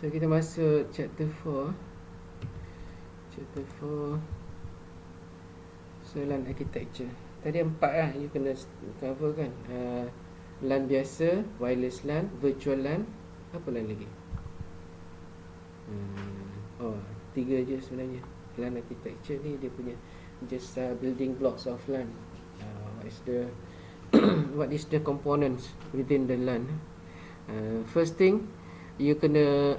So kita masuk chapter 4. Chapter 4 LAN architecture. Tadi 4 lah you kena cover kan. LAN biasa, wireless LAN, virtual LAN. Apa LAN lagi? 3 je sebenarnya. LAN architecture ni dia punya just building blocks of LAN. What is the components within the LAN? First thing, you kena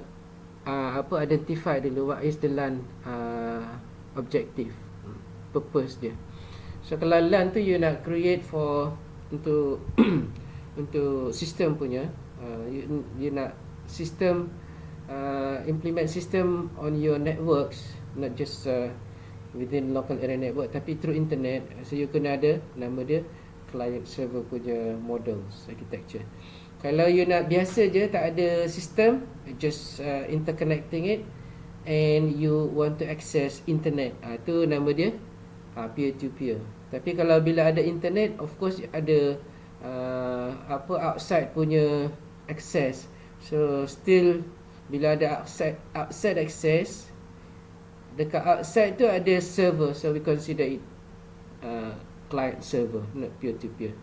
identify dulu what is the LAN objective, purpose dia. So kalau LAN tu you nak create for untuk untuk sistem punya, you nak sistem implement system on your networks, not just within local area network tapi through internet. So you kena ada nama dia client server punya models architecture. Kalau you nak biasa je, tak ada sistem, just interconnecting it and you want to access internet, tu nama dia peer to peer. Tapi kalau bila ada internet, of course ada outside punya access. So still bila ada outside access, dekat outside tu ada server, so we consider it client server, not peer to peer.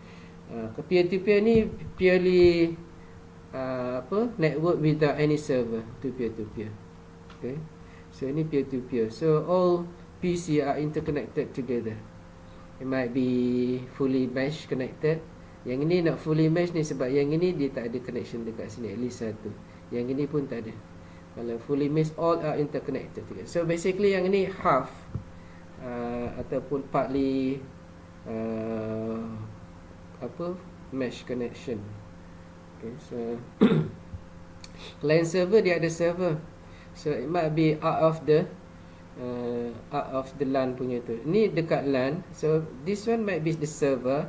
Peer to peer ni purely network without any server, to peer to peer. Okay, so ini peer to peer. So all PC are interconnected together. It might be fully mesh connected. Yang ini nak fully mesh ni sebab yang ini dia tak ada connection dekat sini, at least satu. Yang ini pun tak ada. Kalau fully mesh, all are interconnected together. So basically yang ini half ataupun partly mesh connection. Okay, so client server dia ada server, so it might be out of the LAN punya tu. Ni dekat LAN, so this one might be the server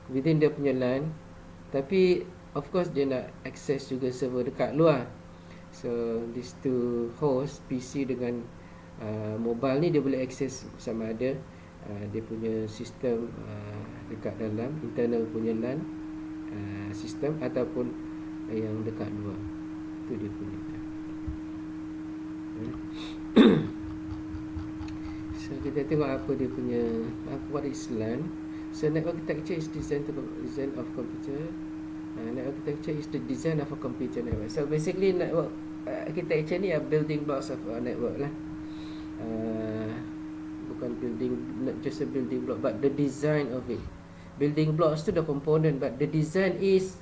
within dia punya LAN, tapi of course dia nak access juga server dekat luar. So these two host PC dengan mobile ni dia boleh access sama ada dia punya sistem dekat dalam internal punya LAN sistem ataupun yang dekat luar. Itu dia punya. So kita tengok apa dia punya, what is LAN. So network architecture is design of computer. Network architecture is the design of a computer network. So basically network architecture ni building blocks of a network lah. Bukan building, not just a building block, but the design of it. Building blocks tu the component, but the design is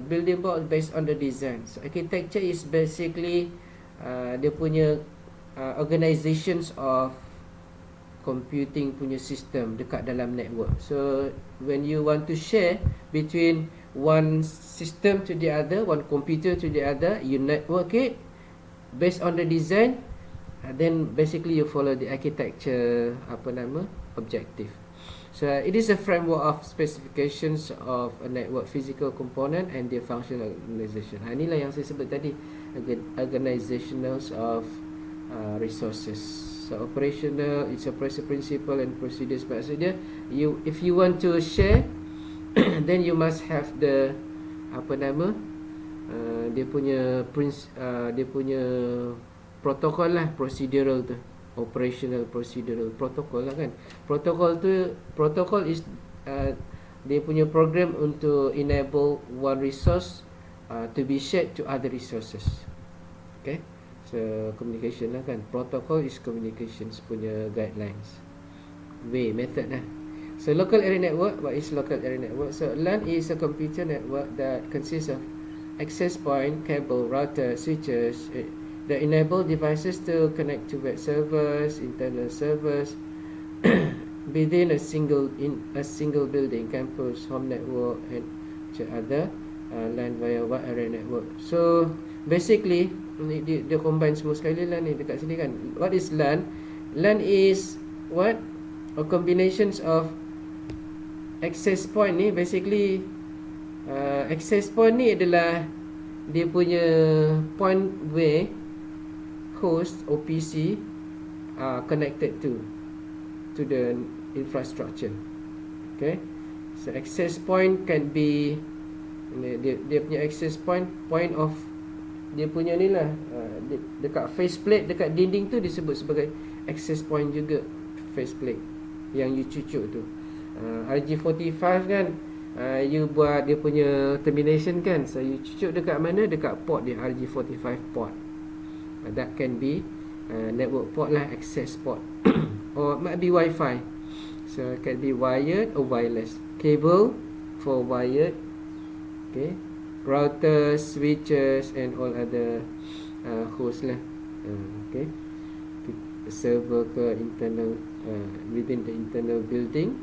building block based on the design. So architecture is basically dia punya organizations of computing punya system dekat dalam network. So when you want to share between one system to the other, one computer to the other, you network it based on the design, then basically you follow the architecture objective. So it is a framework of specifications of a network physical component and their functional organization. Inilah yang saya sebut tadi, organizationals of resources. So operational, it's operation principle and procedures. Maksudnya if you want to share then you must have the dia punya protokol lah, procedural tu. Operational procedural protocol lah kan. Protocol is dia punya program untuk enable one resource to be shared to other resources. Okay, so communication lah kan. Protocol is communications punya guidelines, method lah. So local area network, what is local area network? So LAN is a computer network that consists of access point, cable, router, switches that enable devices to connect to web servers, internal servers within a single building, campus, home network, and other LAN via wide area network. So basically dia combine semua sekali LAN ni dekat sini kan. What is LAN? LAN is what? A combinations of access point ni. Basically access point ni adalah dia punya point where host or PC are connected to the infrastructure. Okay, so access point can be dia punya access point of dia punya ni lah, dekat faceplate dekat dinding tu disebut sebagai access point juga, faceplate yang you cucuk tu. RG45 kan, you buat dia punya termination kan, so you cucuk dekat mana, dekat port dia, RG45 port. That can be network port lah, access port. Or might be Wi-Fi, so it can be wired or wireless. Cable for wired, okay. Routers, switches and all other host lah, okay. Server ke internal, within the internal building,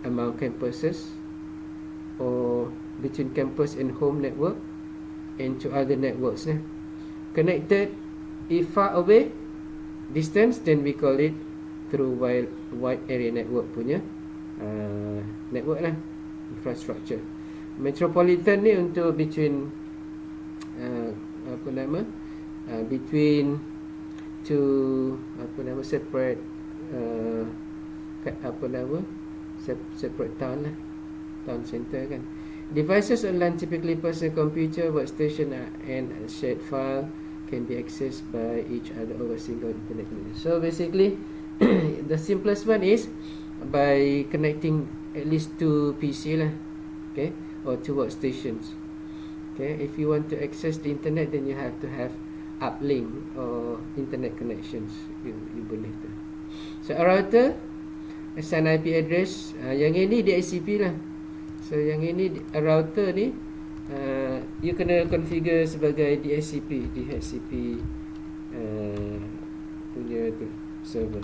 among campuses, or between campus and home network, and to other networks lah. Connected if far away distance, then we call it through wide area network punya network lah, infrastructure. Metropolitan ni untuk between between two separate separate town lah, town center kan. Devices online, typically personal computer, workstation, and shared file, can be accessed by each other over single internet connection. So basically the simplest one is by connecting at least 2 PC lah, okay, or 2 workstations. Okay, if you want to access the internet, then you have to have uplink or internet connections. You boleh tu. So a router assign IP address, yang ini DHCP lah. So yang ini a router ni you kena configure sebagai DHCP punya tu server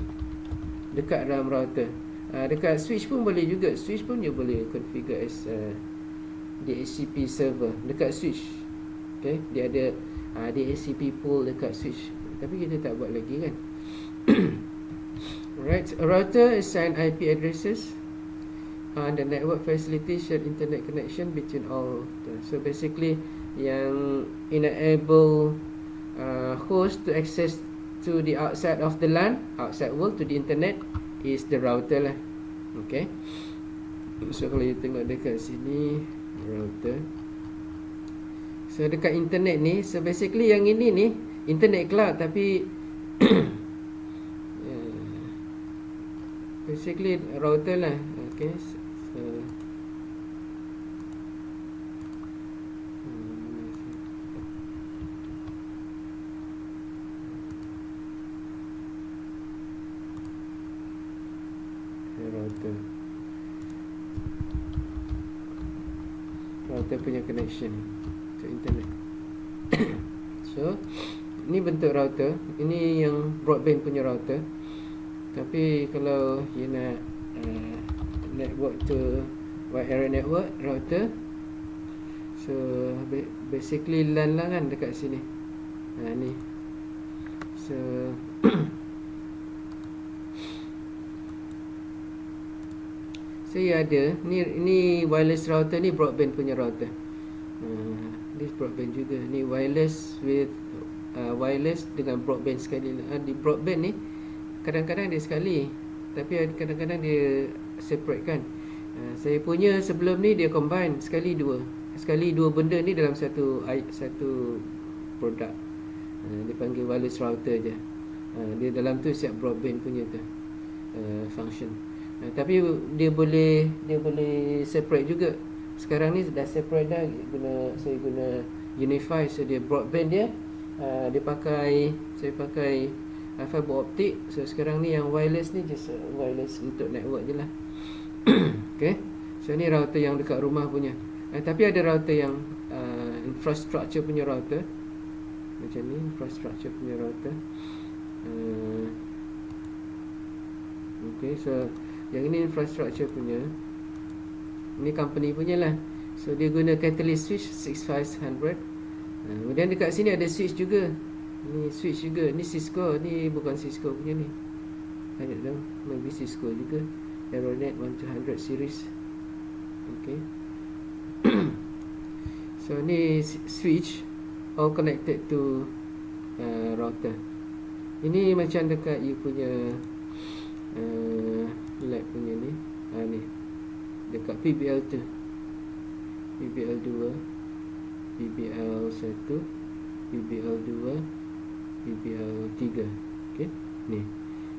dekat dalam router. Dekat switch pun boleh juga, switch pun you boleh configure as DHCP server dekat switch. Okay, dia ada DHCP pool dekat switch, tapi kita tak buat lagi kan. Right, a router assign IP addresses and the network facilities share internet connection between all. So basically yang enable host to access to the outside of the LAN, outside world, to the internet, is the router lah. Okay, so kalau you tengok dekat sini router, so dekat internet ni, so basically yang ini ni internet cloud, tapi basically router lah. Okay, so router punya connection to internet. So ini bentuk router, ini yang broadband punya router. Tapi kalau you nak network to wide area network router, so basically LAN lah kan dekat sini. Ni so saya ada ni wireless router, ni broadband punya router. This broadband juga, ni wireless with wireless dengan broadband sekali. Di broadband ni kadang-kadang dia sekali, tapi kadang-kadang dia separate kan. Saya punya sebelum ni dia combine sekali dua benda ni dalam satu produk. Dia panggil wireless router je. Dia dalam tu siap broadband punya tu function. Tapi dia boleh separate juga. Sekarang ni dah separate dah, saya guna unify. So dia broadband dia, saya pakai fiber optic. So sekarang ni yang wireless ni just wireless untuk network je lah. Okay, so ni router yang dekat rumah punya. Tapi ada router yang infrastructure punya router, macam ni, infrastructure punya router. Okay, so yang ini infrastructure punya, ini company punya lah. So dia guna catalyst switch 6500. Kemudian dekat sini ada switch juga. Ni switch juga, ni Cisco, ni bukan Cisco punya ni. I don't know, maybe Cisco juga. Aeronet 1200 series. Okay. So ni switch all connected to router. Ini macam dekat you punya lab punya ni. Ni dekat PBL2. PBL1, PBL2, PBL3. Okay, ni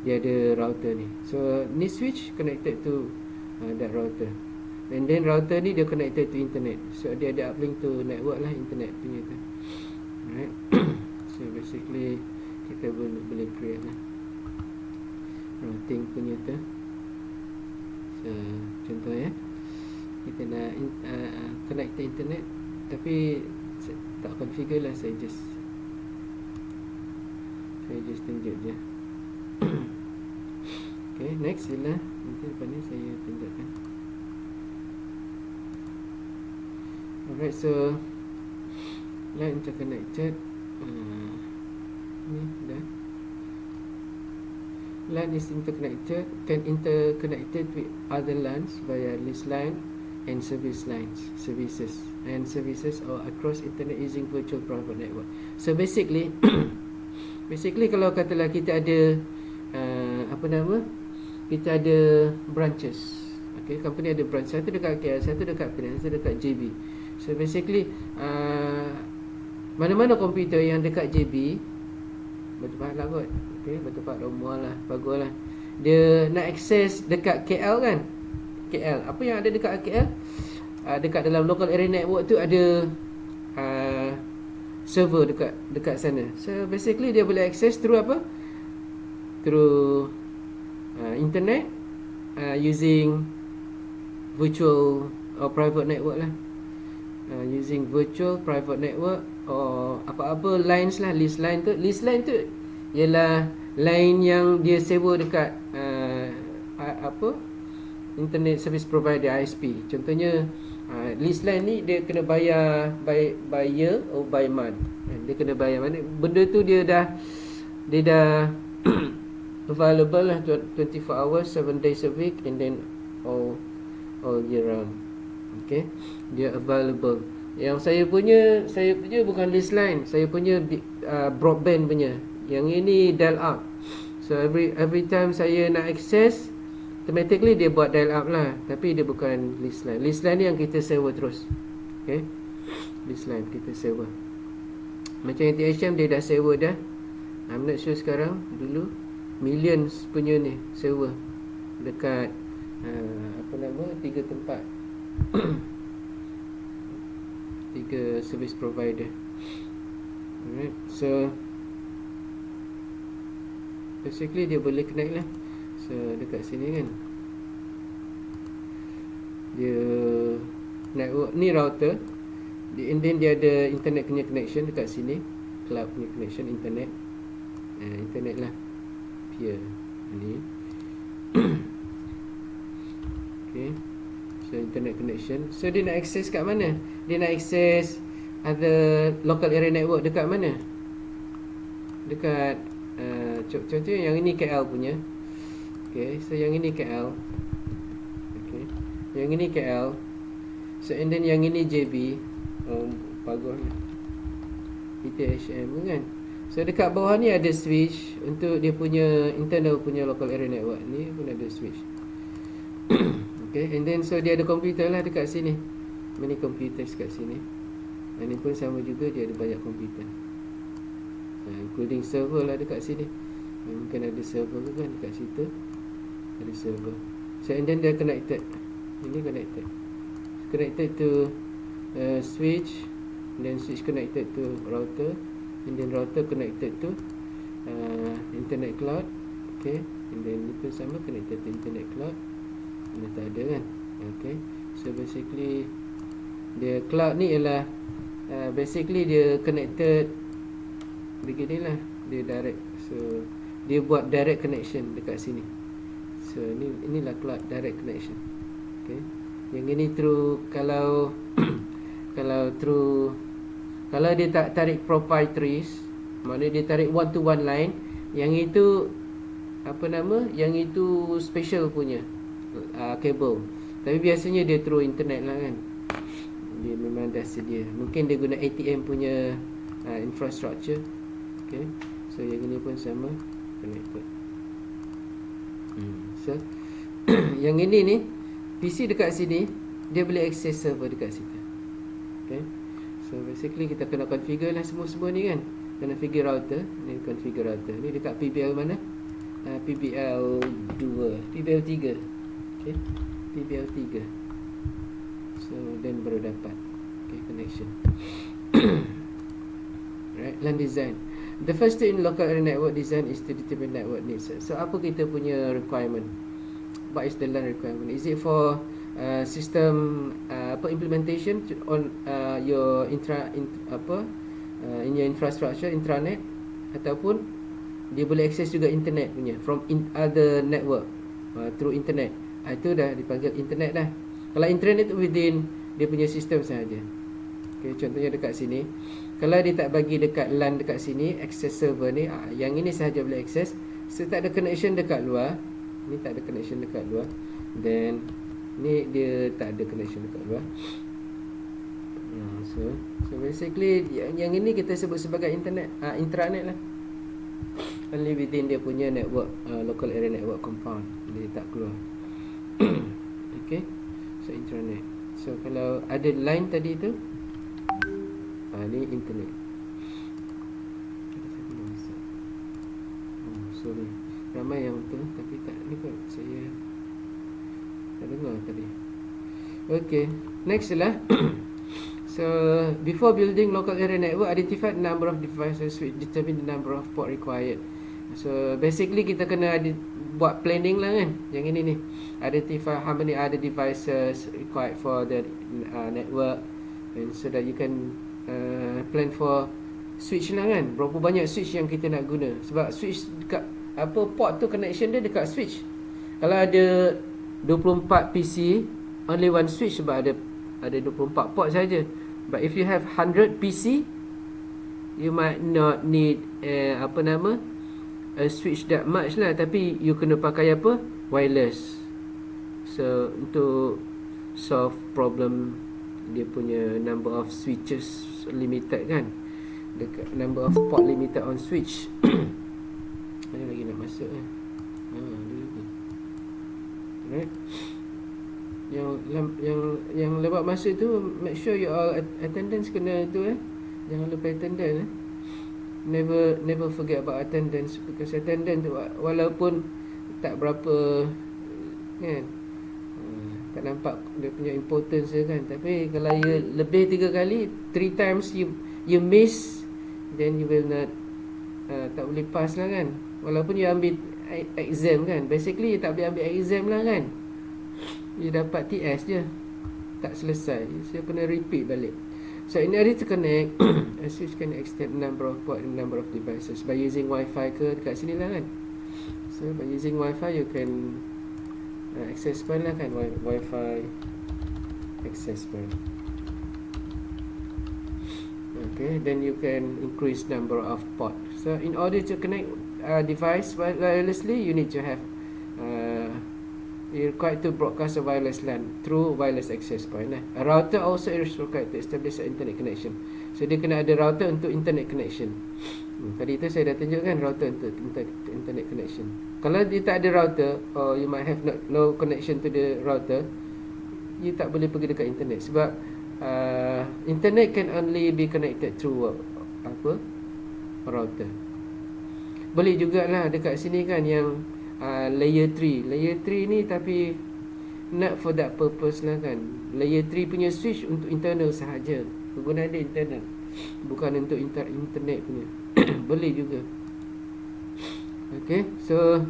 dia ada router ni. So ni switch connected to that router, and then router ni dia connected to internet. So dia ada uplink to network lah, internet punya tu. Alright. So basically kita boleh create lah routing punya tu. So contoh ya, kita nak connect to internet, tapi tak configure lah, saya just tunjuk je. Okay, next sila. Nanti lepas ni saya tunjukkan. Alright, so LAN interconnected. Ni dah. LAN is interconnected, can interconnected with other LANs via list line and service lines, services or across internet using virtual private network. So basically kalau katalah kita ada kita ada branches. Okay, company ada branch, satu dekat KL, satu dekat Penang, satu dekat JB. So basically mana-mana komputer yang dekat JB bertempat lah kot. Okay, bertempat rumah lah, bagus lah. Dia nak akses dekat KL kan, KL, apa yang ada dekat KL, dekat dalam local area network tu ada server dekat sana. So basically dia boleh access through apa? Through internet, using virtual or private network lah. Using virtual private network or apa-apa lines lah, list line tu ialah line yang dia sewa dekat internet service provider, ISP. Contohnya list line ni dia kena bayar by year or by month. Dia kena bayar, mana benda tu dia dah available lah 24 hours 7 days a week, and then all year round. Okay, dia available. Yang saya punya bukan list line, saya punya broadband punya. Yang ini dial up. So every time saya nak access, automatically dia buat dial up lah, tapi dia bukan list line. List line ni yang kita sewa terus. Okay, list line kita sewa. Macam yang THM dia dah sewa dah. I'm not sure sekarang, dulu millions punya ni sewa dekat 3 tempat 3 service provider. Alright, so basically dia boleh connect lah. So dekat sini kan, dia network ni router, and then dia ada internet punya connection dekat sini, cloud punya connection, internet lah, peer ni. Okay, so internet connection. So dia nak access kat mana? Dia nak access other local area network dekat mana? Dekat contoh yang ini KL punya. Okay, so yang ini KL. Okay, yang ini KL. So and then yang ini JB. Bagus lah, ITHM kan. So dekat bawah ni ada switch untuk dia punya internal punya local area network. Ni pun ada switch. Okay, and then so dia ada komputer lah dekat sini, many computers kat sini. Dan ni pun sama juga, dia ada banyak komputer, including server lah dekat sini. Mungkin ada server kan dekat situ, ada server. So and then dia connected, ini connected to switch, and then switch connected to router, and then router connected to internet cloud. Okay, and then itu sama, connected to internet cloud. Ini tak ada kan. Okay, so basically dia cloud ni ialah basically dia connected beginilah, dia direct. So dia buat direct connection dekat sini. So inilah cloud direct connection. Okay, yang ini through kalau kalau dia tak tarik proprietaries, maknanya dia tarik one to one line, yang itu yang itu special punya kabel. Tapi biasanya dia through internet lah kan. Dia memang dah sedia. Mungkin dia guna ATM punya infrastructure. Okay, so yang ini pun sama, connected. So yang ini ni PC dekat sini, dia boleh access server dekat situ. Okay, so So basically kita kena configure lah semua ni kan. Kena configure router. Ni configure router. Ni dekat PBL mana? PBL 2, PBL 3. Okay, PBL 3. So then baru dapat connection. Right, LAN design. The first step in local area network design is to determine network needs. So apa kita punya requirement? What is the LAN requirement? Is it for system implementation on your in your infrastructure intranet, ataupun dia boleh access juga internet punya from other network through internet. Itu dah dipanggil internet dah. Kalau internet within dia punya sistem sahaja. Okay, contohnya dekat sini, kalau dia tak bagi dekat LAN dekat sini, access server ni, yang ini sahaja boleh access. So tak ada connection dekat luar. Ni tak ada connection dekat luar. Then ni dia tak ada connection dekat luar. So basically yang ini kita sebut sebagai internet, intranet lah. Only within dia punya network, local area network compound. Dia tak keluar. Okay, so intranet. So kalau ada line tadi tu, ni internet. Sorry, ramai yang tu tapi tak ni kot saya tak dengar tadi. Okay, next lah. So before building local area network, identify the number of devices which determine the number of port required. So basically kita kena buat planning lah kan. Yang ini ni, identify how many other devices required for the network, and so that you can plan for switch lah kan. Berapa banyak switch yang kita nak guna. Sebab switch dekat port tu, connection dia dekat switch. Kalau ada 24 PC, only one switch sebab ada 24 port saja. But if you have 100 PC, you might not need a switch that much lah. Tapi you kena pakai wireless. So untuk solve problem dia punya number of switches limited kan, dekat number of port limited on switch. Mana lagi nak masuk kan? Ada lagi. Right. Yang lepas masuk tu, make sure you all attendance kena tu jangan lupa attendance. Never forget about attendance, because attendance tu walaupun tak berapa kan, tak nampak dia punya importance dia kan, tapi kalau you lebih 3 kali, 3 times you miss, then you will not tak boleh pass lah kan. Walaupun you ambil exam kan, basically you tak boleh ambil exam lah kan, you dapat TS je, tak selesai, so you kena repeat balik. So in order to connect, a switch can extend number of port and number of devices by using Wi-Fi ke dekat sini lah kan. So by using Wi-Fi you can access point lah kan, Wi-Fi access point. Okay, then you can increase number of port. So in order to connect device wirelessly, you need to have you're required to broadcast a wireless LAN through wireless access point. A router also is required to establish an internet connection. So dia kena ada router untuk internet connection. Tadi tu saya dah tunjukkan router untuk internet connection. Kalau dia tak ada router, or you might have no connection to the router, you tak boleh pergi dekat internet. Sebab internet can only be connected through router. Boleh jugalah dekat sini kan yang layer 3. Layer 3 ni tapi not for that purpose lah kan. Layer 3 punya switch untuk internal sahaja. Kegunaan dia internal, bukan untuk internet punya. Boleh juga. Okay, so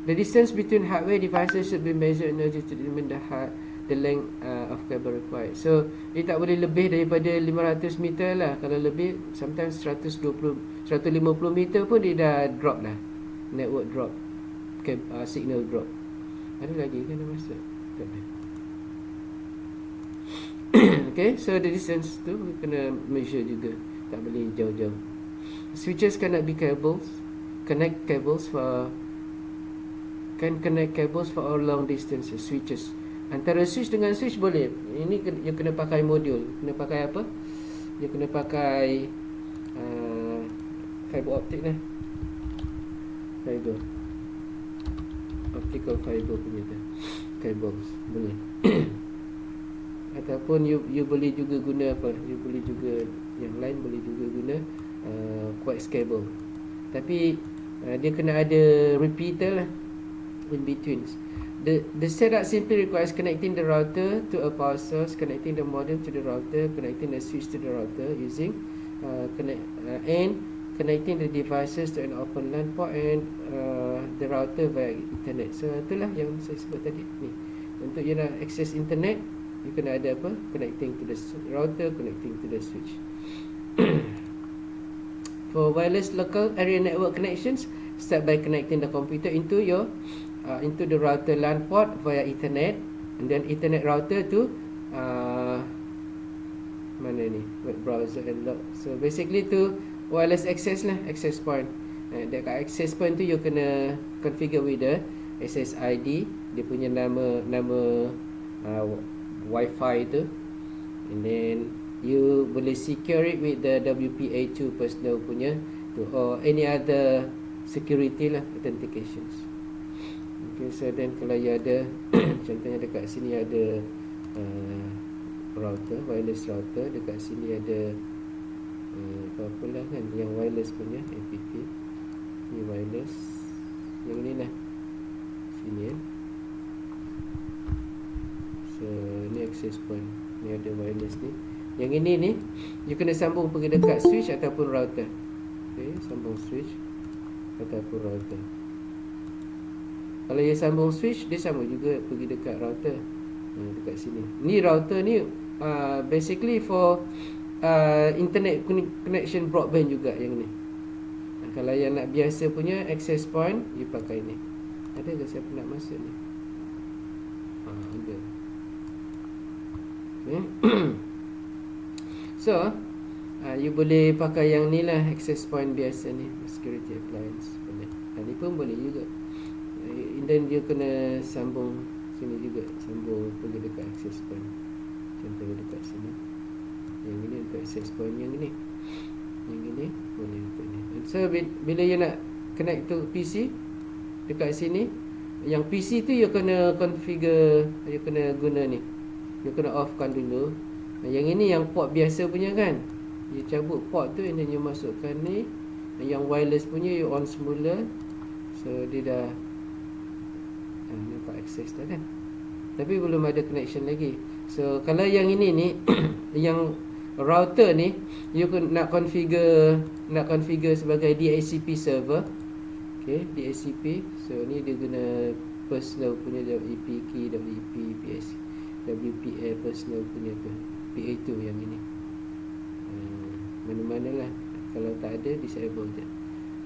the distance between hardware devices should be measured in order to determine the length of cable required. So dia tak boleh lebih daripada 500 meter lah. Kalau lebih, sometimes 150 meter pun dia dah drop lah, network drop, signal drop. Ada lagi kan dah masuk? Tak ada. Okay, so the distance tu kena measure juga, tak boleh jauh-jauh. Switches cannot be cables. Connect cables for all long distances. Switches, antara switch dengan switch boleh. Ini you kena pakai modul. Kena pakai apa? You kena pakai fiber optic lah. Fiber optical fiber punya tu, cables boleh. Ataupun you boleh juga guna apa, you boleh juga yang lain boleh juga guna coax cable. Tapi dia kena ada repeater lah in between. The setup simply requires connecting the router to a power source, connecting the modem to the router, connecting the switch to the router using and connecting the devices to an open LAN port and the router via internet. So itulah yang saya sebut tadi ni. Untuk you nak access internet, you kena ada apa? Connecting to the router, connecting to the switch. For wireless local area network connections, start by connecting the computer into the router LAN port via Ethernet, and then Ethernet router to mana ni, web browser and log. So basically tu wireless access lah, access point. Dekat access point tu you kena configure with the SSID, dia punya nama Wi-Fi tu, and then you boleh secure it with the WPA2 personal punya tu, or any other security lah, authentications. Okay, so then kalau you ada contohnya dekat sini ada router, wireless router, dekat sini ada apa-apa lah kan, yang wireless punya app ni wireless, yang ni lah sini so ni access point, ni ada wireless ni, yang ini ni you kena sambung pergi dekat switch ataupun router. Okay, sambung switch ataupun router. Kalau you sambung switch, dia sama juga pergi dekat router, dekat sini. Ni router ni basically for internet connection broadband juga yang ni. Kalau yang nak biasa punya access point, you pakai ni. Ada ke siapa nak masuk ni? Ada. Okay. So you boleh pakai yang ni lah, access point biasa ni, security appliance boleh. Ni pun boleh juga. And then dia kena sambung sini juga, sambung pergi dekat access point. Contohnya dekat sini. Yang ini untuk access point yang ini. Yang ini boleh untuk ni. So bila you nak connect to PC dekat sini, yang PC tu you kena configure, you kena guna ni. You kena offkan dulu. Yang ini yang port biasa punya kan. You cabut port tu and then you masukkan ni. Yang wireless punya you on semula. So dia dah nampak access dah kan. Tapi belum ada connection lagi. So kalau yang ini ni yang router ni you nak configure sebagai DHCP server. Okay, DHCP. So ni dia guna personal punya WP key, WP PS, WPA personal punya tu, PA2 yang ini. Mana-mana lah. Kalau tak ada, disable je.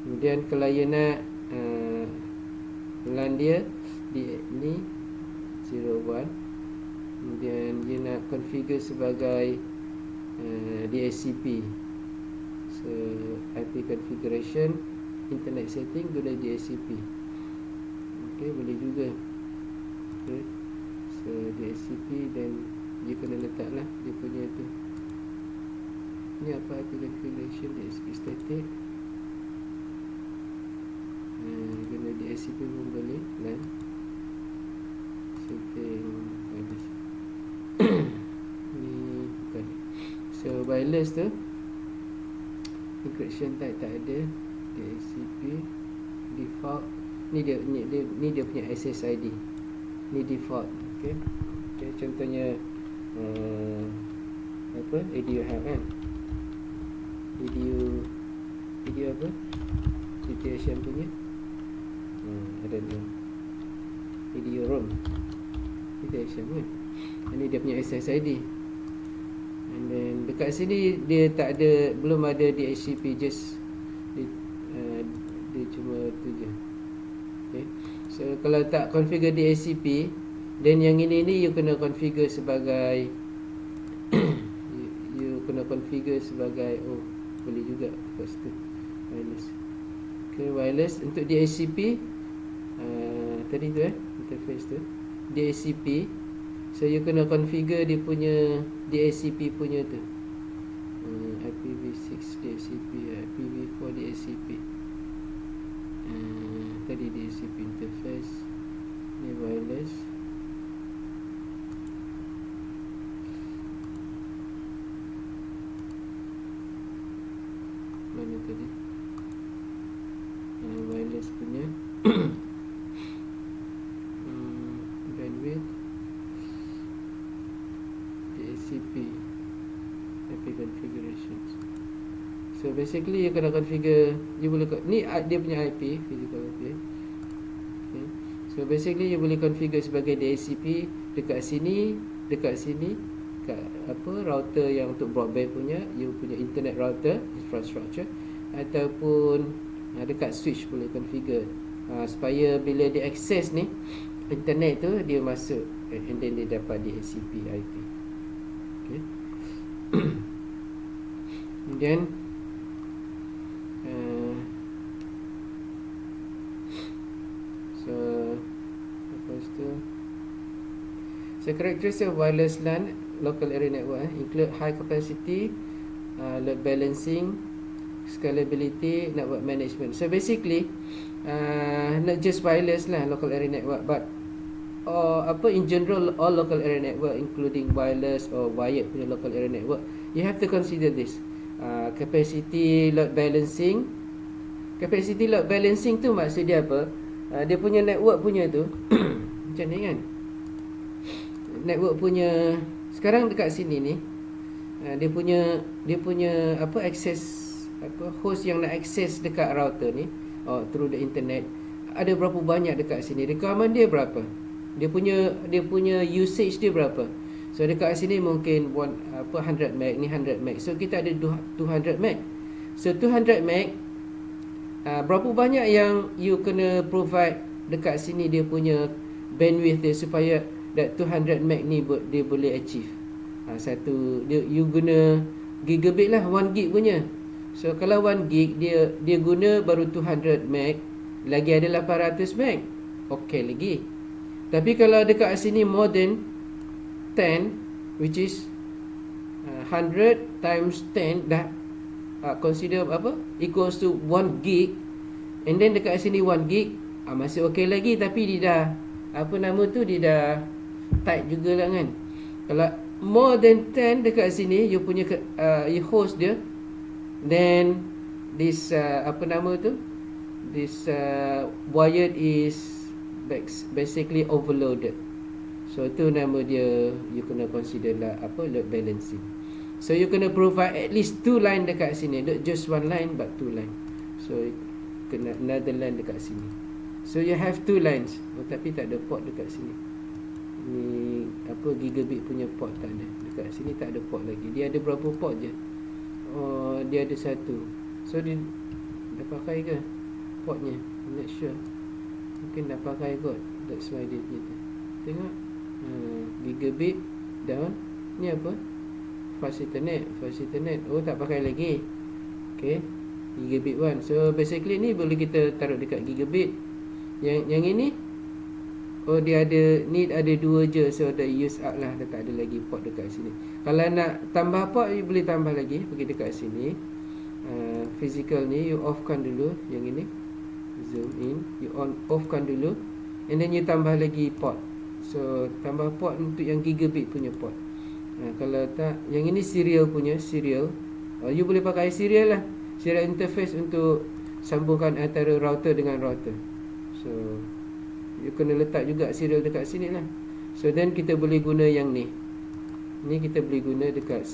Kemudian kalau you nak LAN dia ni 01, kemudian you nak configure sebagai DHCP. So IP configuration, internet setting, guna DHCP. Okay, boleh juga. Okay, so DHCP, dan you kena letak lah dia punya tu. Ni apa IP configuration, DHCP static. Guna DHCP pun boleh. LAN setting habis. Ni bukan. So wireless tu encryption type tak ada. DHCP default. Ni dia punya SSID. Ni default. Okay, contohnya apa, radio hub kan, video apa, situation punya ada ni video room situation kan. Ini dia punya SSID. And then dekat sini dia tak ada, belum ada DHCP, just dia cuma tu je. Okay, so kalau tak configure DHCP, then yang ini ni you kena configure sebagai you kena configure sebagai boleh juga dekat situ wireless. Okay, wireless untuk DHCP tadi tu interface tu DHCP. So you kena configure dia punya DHCP punya tu, IPv6 DHCP, IPv4 DHCP. Tadi DHCP interface, ni wireless. tadi? Wireless punya bandwidth DHCP IP configurations. So basically you kena configure, you boleh ni dia punya IP, physical IP. Okay. So basically you boleh configure sebagai DHCP dekat sini, kat apa router yang untuk broadband punya, you punya internet router infrastructure, ataupun dekat switch boleh configure supaya bila dia access ni internet tu dia masuk and then dia dapat DHCP IP. Okay. Kemudian so lepas tu, so characteristics of wireless LAN local area network include high capacity, load balancing, scalability, network management. So basically not just wireless lah local area network, but in general all local area network including wireless or wired punya local area network, you have to consider this capacity load balancing. Capacity load balancing tu maksud dia apa? Dia punya network punya tu macam ni kan, network punya sekarang dekat sini ni dia punya apa access, apa host yang nak access dekat router ni through the internet, ada berapa banyak dekat sini, requirement dia berapa, dia punya usage dia berapa. So dekat sini mungkin 100 meg, ni 100 meg, so kita ada 200 meg. So 200 meg, berapa banyak yang you kena provide dekat sini dia punya bandwidth dia supaya that 200 meg ni dia boleh achieve. Satu you guna gigabit lah, 1 gig punya. So kalau 1 gig dia guna baru 200 meg, lagi ada 800 meg, okey lagi. Tapi kalau dekat sini more than 10, which is 100 times 10 dah consider apa equals to 1 gig, and then dekat sini 1 gig masih okey lagi, tapi dia dah dia dah tight jugalah kan. Kalau more than 10 dekat sini you punya you host dia, then this this wired is basically overloaded. So itu nama dia, you kena consider lah load balancing. So you kena provide at least 2 line dekat sini, not just 1 line but 2 line. So kena another line dekat sini. So you have 2 lines. Tapi tak ada port dekat sini. Ni gigabit punya port tak ada. Dekat sini tak ada port lagi. Dia ada berapa port je? Dia ada 1. So dia dah pakai ke portnya? I'm not sure. Mungkin dah pakai kot. That's why dia punya tu. Tengok gigabit down. Ni apa? Fast Ethernet. Tak pakai lagi. Okay, gigabit 1. So basically ni boleh kita taruh dekat gigabit. Yang ini dia ada 2 je. So dah use up lah, dah tak ada lagi port dekat sini. Kalau nak tambah port, you boleh tambah lagi. Pergi dekat sini, physical ni you offkan dulu. Yang ini zoom in, you offkan dulu, and then you tambah lagi port. So tambah port untuk yang gigabit punya port. Kalau tak, yang ini serial punya, you boleh pakai serial lah, serial interface untuk sambungkan antara router dengan router. So you kena letak juga serial dekat sini lah. So then kita boleh guna yang ni kita boleh guna dekat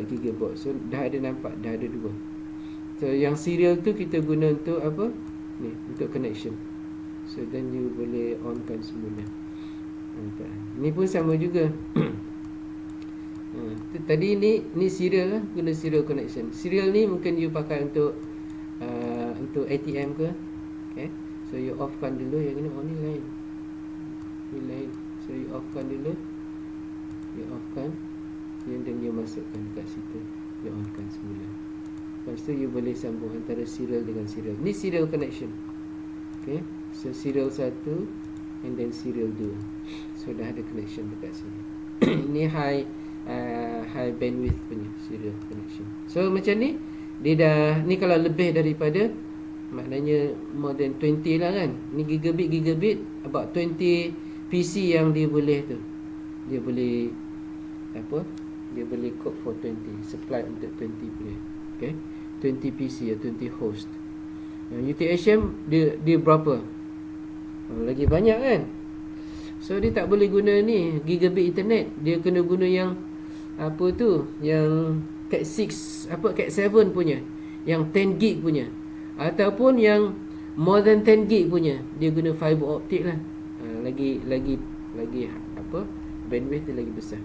gigabox. So dah ada nampak, dah ada 2. So yang serial tu kita guna untuk apa ni, untuk connection. So then you boleh onkan semula. Ni pun sama juga. Tadi ni serial lah, guna serial connection. Serial ni mungkin you pakai untuk ATM ke. Okay, so you offkan dulu yang ni. Ni lain. So you offkan dulu, and then you masukkan dekat situ, you onkan semula. Lepas tu you boleh sambung antara serial dengan serial. Ni serial connection. Okay, so serial 1 and then serial 2. So dah ada connection dekat sini. Ini high bandwidth punya serial connection. So macam ni, dia dah, ni kalau lebih daripada, maknanya more than 20 lah kan. Ni gigabit about 20 PC yang dia boleh tu. Dia boleh code for 20, supply untuk 20 punya. Okay, 20 PC atau 20 host. UTHM dia berapa? Lagi banyak kan. So dia tak boleh guna ni gigabit internet, dia kena guna yang apa tu, yang Cat 6 Cat 7 punya, yang 10 gig punya, ataupun yang more than 10 gig punya, dia guna fiber optic lah. Lagi bandwidth dia lagi besar.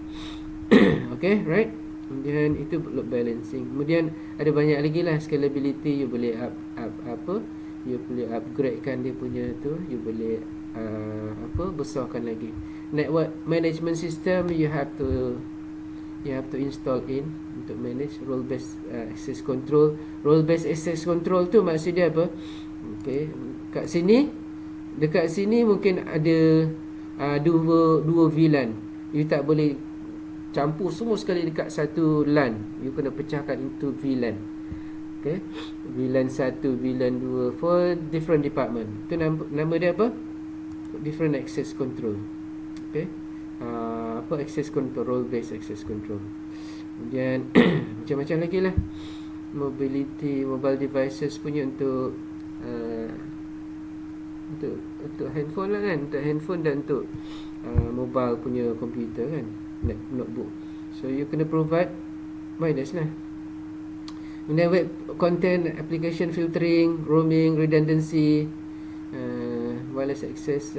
Okay, right. Kemudian itu load balancing. Kemudian ada banyak lagi lah, scalability, you boleh you boleh upgradekan dia punya tu, you boleh besarkan lagi. Network management system, you have to install in untuk manage role based access control. Role based access control tu maksud dia apa? Okay, dekat sini mungkin ada dua VLAN. You tak boleh campur semua sekali dekat satu LAN. You kena pecahkan into VLAN. Okay, VLAN 1, VLAN 2 for different department. Itu nama dia apa? Different access control. Okay, access control, role based access control. Kemudian macam-macam lagi lah. Mobile devices punya untuk handphone lah kan, untuk handphone dan untuk mobile punya komputer kan, notebook. So you kena provide wireless lah. Kemudian web content application filtering, roaming, redundancy, wireless access,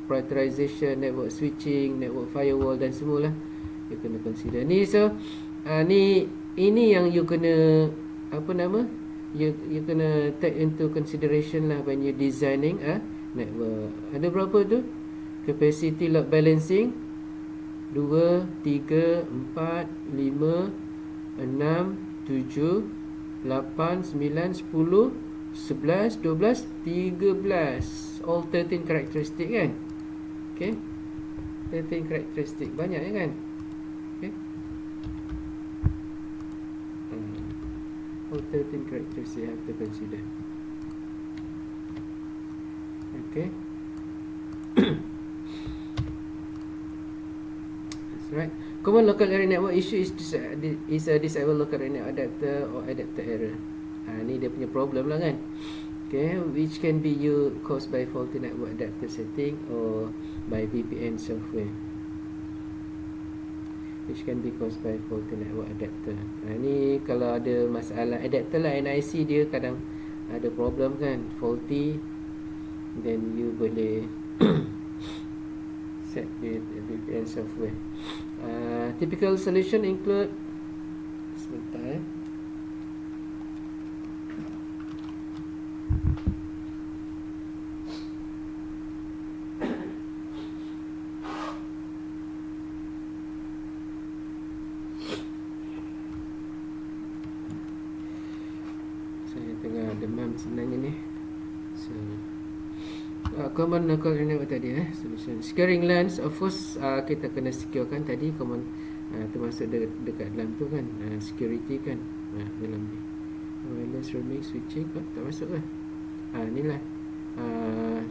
prioritization, network switching, network firewall dan semualah you kena consider ni. So ini yang you kena you kena take into consideration lah when you designing a network. Ada berapa tu? Capacity load balancing 2, 3, 4, 5, 6, 7, 8, 9, 10, 11, 12, 13. All 13 characteristic kan. Okay, 13 characteristic, banyak ya kan. Okay, all 13 characteristics you have to consider. Okay. That's right. Common local area network issue is a disabled local area network adapter or adapter error. Ni dia punya problem lah kan. Okay, which can be caused by faulty network adapter setting or by VPN software. Which can be caused by faulty network adapter. Ni kalau ada masalah adapter lah, NIC dia kadang ada problem kan, faulty, then you boleh set with VPN software. Typical solution include, sebentar saya tengah demam sebenarnya ni. So common local area network tadi solution. Securing LANs, of course kita kena securekan tadi common, termasuk dekat dalam tu kan, security kan, dalam ni wireless roaming switching tak masuk kan. Inilah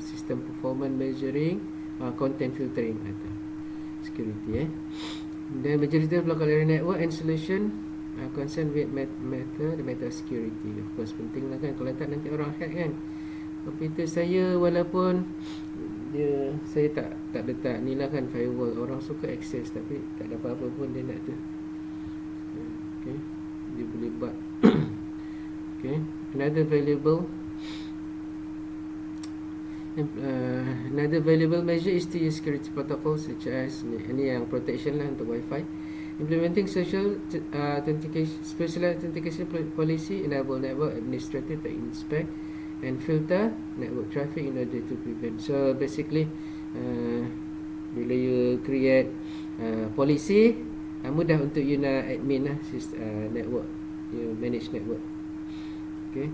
system performance measuring, content filtering atau security. Then majority of local area network and solution concern with matter security. Of course penting lah kan, kalau tak nanti orang hack kan komputer saya, walaupun saya tak letak ni lah kan firewall, orang suka access tapi tak ada apa-apa pun dia nak tu. Okay, dia boleh buat. Okay, another valuable measure is to use security protocols such as ni yang protection lah untuk wifi. Implementing special authentication policy enable network administrator to inspect and filter network traffic in order to prevent. So basically bila you create policy, mudah untuk you nak admin lah network, you manage network. Okay,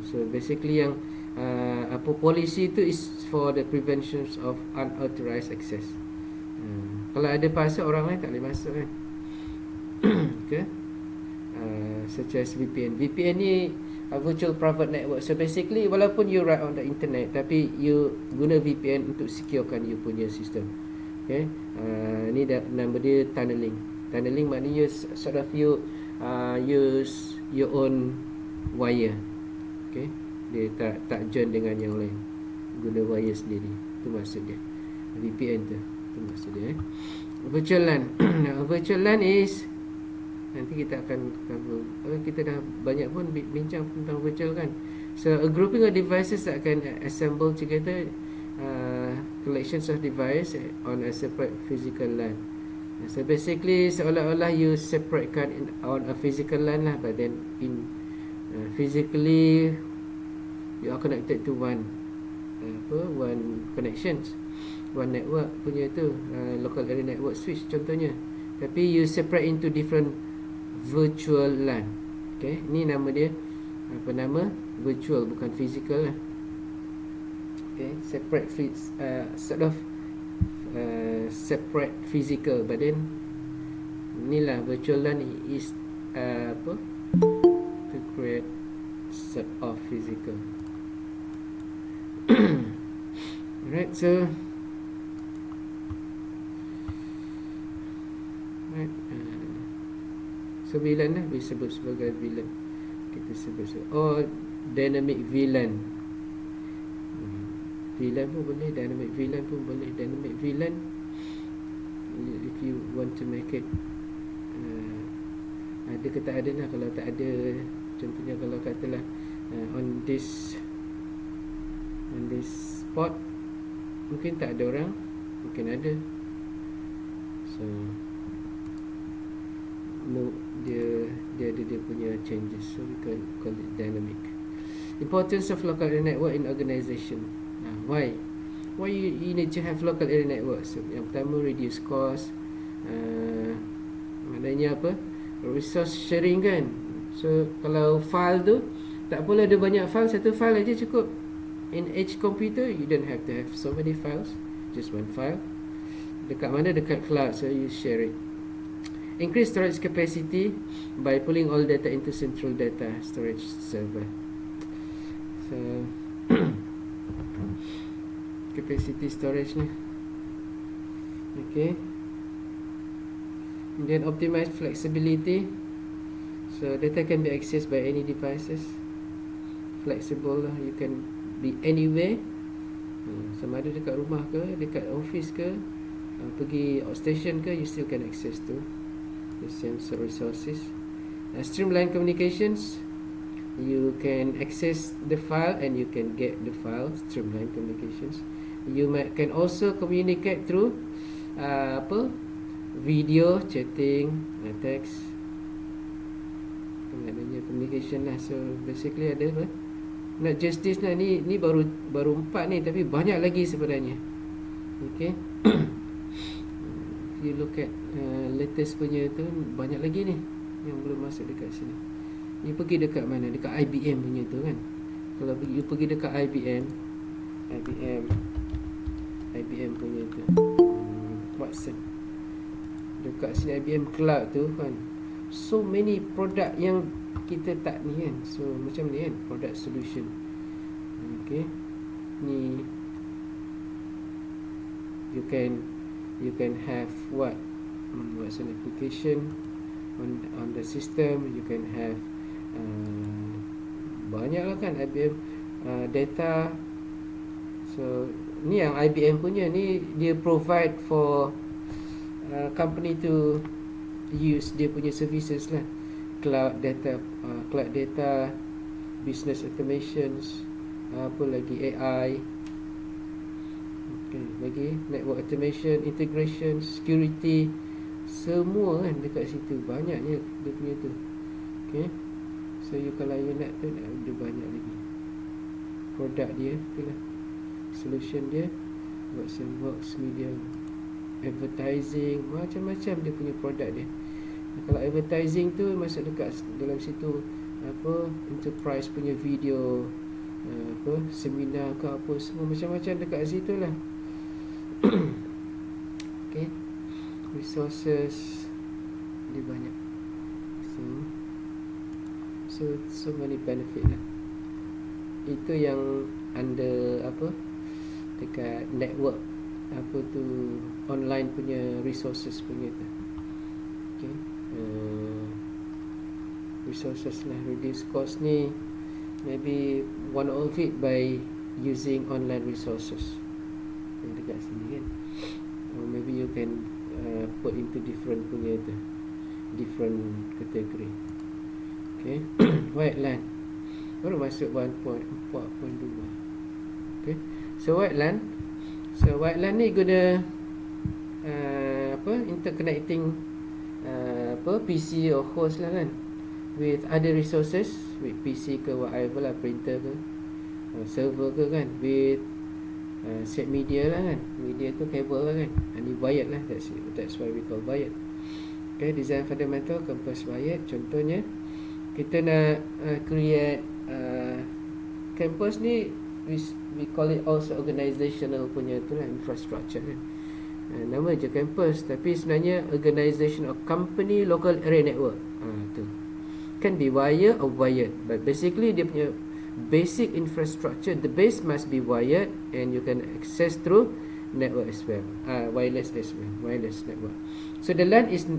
so basically yang policy tu is for the prevention of unauthorized access. Kalau ada password, orang lain tak boleh masuk kan. Okay, such as VPN. VPN ni virtual private network. So basically walaupun you ride on the internet, tapi you guna VPN untuk securekan you punya sistem. Okay, ni nama dia tunneling. Tunneling maknanya sort of you use your own wire. Okay, dia tak join dengan yang lain, guna wire sendiri. Itu maksud dia, VPN tu. Itu maksud dia. Virtual LAN. Virtual LAN is, nanti kita akan cover. Kita dah banyak pun bincang tentang virtual kan. So a grouping of devices that can assemble together, collections of device on a separate physical LAN. So basically seolah-olah you separatekan on a physical LAN lah, but then in physically you are connected to one connections, one network punya tu, local area network switch contohnya, tapi you separate into different virtual LAN. Okay, ni nama dia apa nama, virtual, bukan physical lah. Okay, separate sort of separate physical, but then inilah virtual LAN is to create set of physical. Alright, so right, so VLAN lah disebut sebagai VLAN. Kita sebut dynamic VLAN. VLAN pun boleh, dynamic VLAN pun boleh. Dynamic VLAN, if you want to make it ada ke tak ada lah. Kalau tak ada, contohnya kalau katalah on this spot mungkin tak ada orang, mungkin ada. So no, dia ada dia punya changes, so we can call it dynamic. Importance of local area network in organization. Why you need to have local area network? So yang pertama, reduce cost. Maknanya apa? Resource sharing kan. So kalau file tu, tak perlu ada banyak file, satu file aja cukup. In each computer you don't have to have so many files, just one file. Dekat mana? Dekat cloud, so you share it. Increase storage capacity by pulling all data into central data storage server. So capacity storage ni. Okay. And then optimize flexibility. So data can be accessed by any devices. Flexible lah, you can be anywhere. Sama ada dekat rumah ke, dekat office ke, pergi outstation ke, you still can access to the same resources. Streamline communications, you can access the file and you can get the file. Streamline communications. You can also communicate through video, chatting, text. Maknanya communication lah. So basically ada apa? Not just this lah, ni baru 4 ni, tapi banyak lagi sebenarnya. Okay. If you look at latest punya tu, banyak lagi ni yang belum masuk dekat sini. You pergi dekat mana? Dekat IBM punya tu kan. Kalau you pergi dekat IBM punya tu, Watson, dekat sini IBM Cloud tu kan, so many product yang kita tak ni kan. So macam ni kan, product solution. Okay, ni you can have what's an application on the system. You can have banyak lah kan IBM data. So ni yang IBM punya ni, dia provide for company to use dia punya services lah. Cloud data, business automations, apa lagi, AI, okay, lagi network automation, integration, security, semua kan dekat situ. Banyaknya dia punya tu. Okay, so you kalau you nak tu, ada banyak lagi produk dia tu lah, solution dia. Works, media, advertising, macam-macam dia punya produk dia. Kalau advertising tu masuk dekat dalam situ, enterprise punya video, seminar ke apa, semua macam-macam dekat situ lah. Okay, resources dia banyak. So many benefit lah. Itu yang under dekat network online punya resources punya tu. Okay. resources lah. Reduce cost ni maybe one of it by using online resources yang dekat sini kan, or maybe you can put into different punya tu, different category. Okay. White land baru masuk 1.4.2. Okay. So white land ni guna interconnecting PC or host lah kan, with other resources, with PC ke whatever lah, printer ke server ke kan, with set media lah kan. Media tu kabel lah kan, ni wired lah, that's why we call wired. Okay, design fundamental campus wired. Contohnya kita nak create campus ni, we call it also organizational punya tu lah, infrastructure kan. Nama je campus, tapi sebenarnya organization of company local area network. Tu can be wired or wired, but basically dia punya basic infrastructure, the base must be wired, and you can access through network as well, wireless as well, wireless network. So the LAN is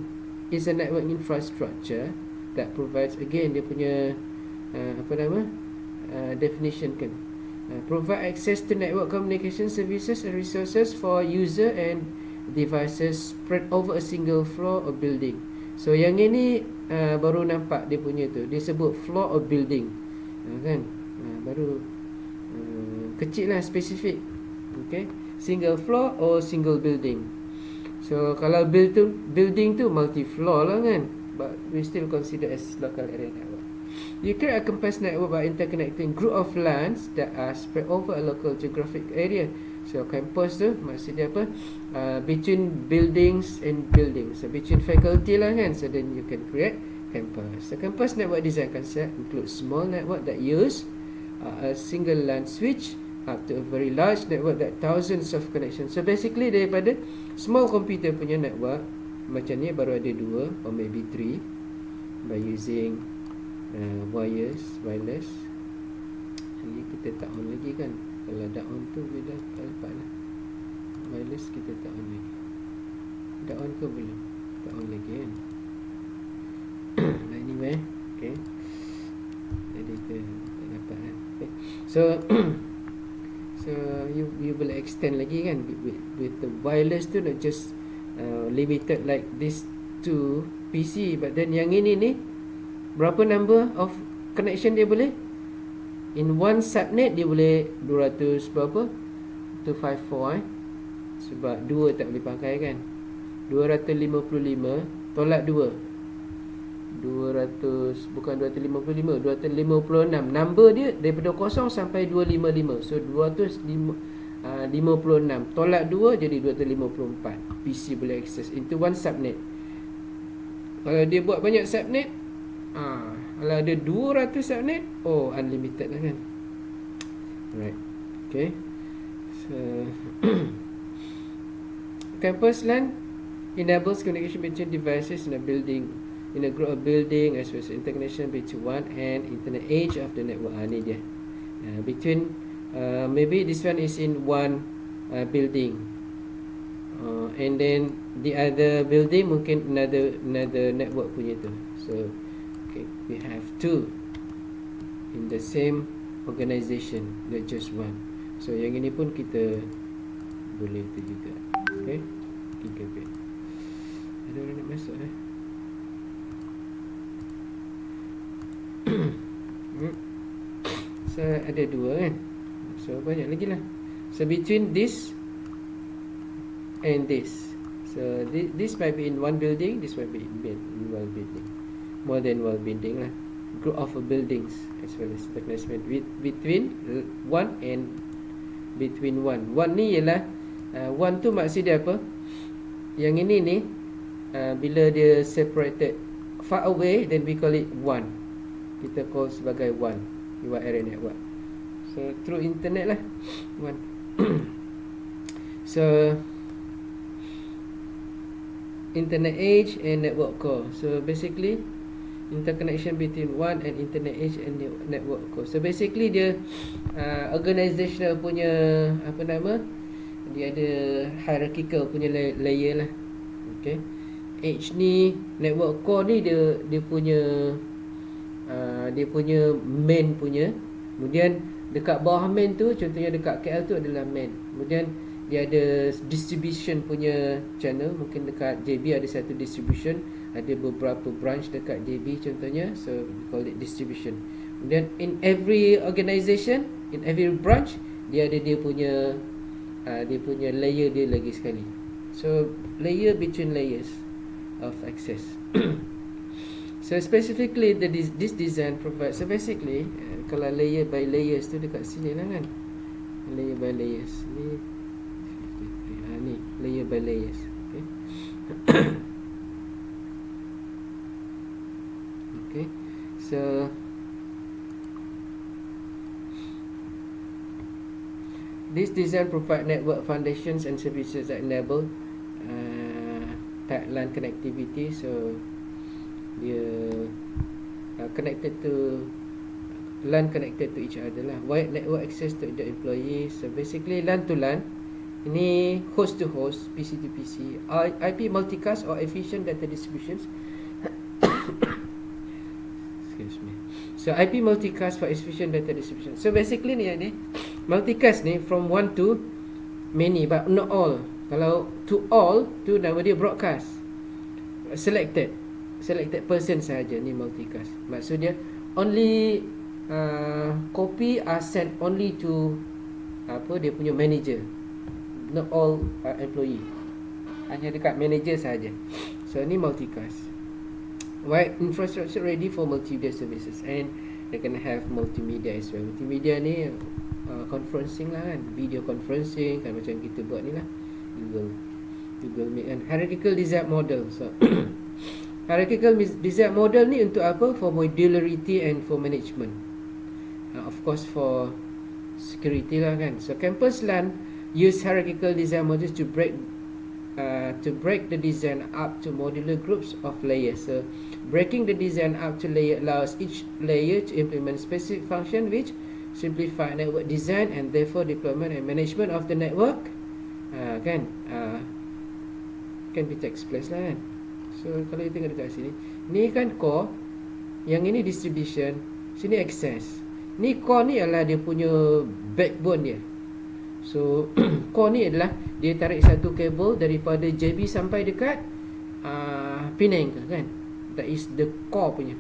a network infrastructure that provides, again dia punya definition kan, provide access to network communication services and resources for user and devices spread over a single floor or building. So yang ini baru nampak dia punya tu, dia sebut floor or building, kan, baru kecil lah, spesifik. Okay, single floor or single building. So kalau building tu multi floor lah kan, but we still consider as local area network. You create a campus network by interconnecting group of LANs that are spread over a local geographic area. So campus tu maksudnya apa? Between buildings and buildings. So between faculty lah kan. So then you can create campus. The campus network design concept includes small network that use a single LAN switch up to a very large network that thousands of connections. So basically daripada small computer punya network macam ni baru ada 2 or maybe 3 by using wireless. Ini kita tak on lagi kan. Kalau dah on tu dia dah dapat lah. Wireless kita tak on lagi. Dah on ke belum? Tak on lagi kan. Anyway, okay, jadi kita tak dapat kan. Okay. So you boleh extend lagi kan with the wireless tu, not just limited like this to PC, but then yang ini ni berapa number of connection dia boleh? In one subnet dia boleh 200 berapa? 254 sebab 2 tak boleh pakai kan. 255 tolak 2 200, bukan 255, 256. Number dia daripada 0 sampai 255. So 256 tolak 2 jadi 254. PC boleh access into one subnet. Kalau dia buat banyak subnet, kalau ada 200 subnet, unlimited lah kan. Alright. Okay. So campus LAN enables communication between devices in a building, in a group of building, as well as interconnection between one and internet edge of the network. Ni dia. Between maybe this one is in one building, and then the other building mungkin another network punya tu. So okay, we have 2 in the same organization, not just one. So yang ini pun kita boleh tu juga. Okay, gigabit. Ada orang nak masuk So ada 2 kan. So banyak lagi lah. So between this and this, so this might be in one building, this might be in one building, more than one building lah. Group of buildings as well as the placement between one and between one. One ni ialah one tu maksud dia apa? Yang ini ni bila dia separated far away, then we call it one. Kita call sebagai one area network. So through internet lah one. So internet edge and network core. So basically interconnection between one and internet edge and network core. So basically dia organizational punya apa nama, dia ada hierarchical punya layer lah. Okay, edge ni, network core ni dia punya dia punya main punya. Kemudian dekat bawah main tu, contohnya dekat KL tu adalah main. Kemudian dia ada distribution punya channel. Mungkin dekat JB ada satu distribution, ada beberapa branch dekat JB contohnya, so we call it distribution. Kemudian in every organisation, in every branch, dia ada dia punya layer dia lagi sekali. So layer between layers of access. So specifically this design provides. So basically kalau layer by layers tu dekat sini lah kan, layer by layers ni layer by layers. Okay. Okay. So this design provide network foundations and services that enable tight LAN connectivity. So dia connected to LAN connected to each other lah. Wired network access to the employees. So basically LAN to LAN, ini host to host, PC to PC, IP multicast or efficient data distributions. Excuse me. So IP multicast for efficient data distribution. So basically ni multicast ni from one to many, but not all. Kalau to all tu nama dia broadcast. Selected person sahaja ni multicast. Maksudnya only copy are sent only to dia punya manager, not all employee, hanya dekat manager sahaja. So ni multicast. Wide infrastructure ready for multimedia services, and they can have multimedia as well. Multimedia ni conferencing lah kan, video conferencing kan, macam kita buat ni lah, Google Meet. And hierarchical design model. So hierarchical design model ni untuk apa? For modularity and for management. Of course for security lah kan. So campus LAN use hierarchical design models to break the design up to modular groups of layers. So breaking the design up to layer allows each layer to implement specific function which simplify network design and therefore deployment and management of the network. Can be text place lah kan. So kalau kita tengok dekat sini, ni kan core, yang ini distribution, sini access. Ni core ni adalah dia punya backbone dia. So core ni adalah dia tarik satu kabel daripada JB sampai dekat Penang kan. That is the core punya.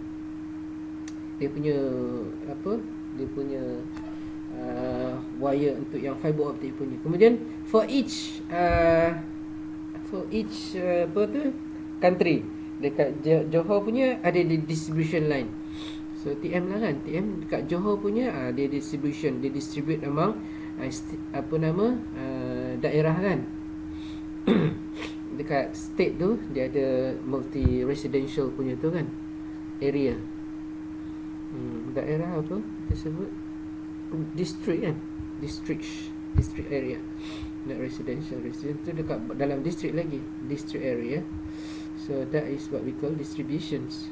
Dia punya dia punya wire untuk yang fiber optic punya. Kemudian for each country, dekat Johor punya ada di distribution line. So TM lah kan, TM dekat Johor punya dia distribution, dia distribute among daerah kan. Dekat state tu dia ada multi residential punya tu kan, area. Daerah apa kita sebut, district kan, district area. Not residential tu dekat dalam district lagi, district area. So that is what we call distributions.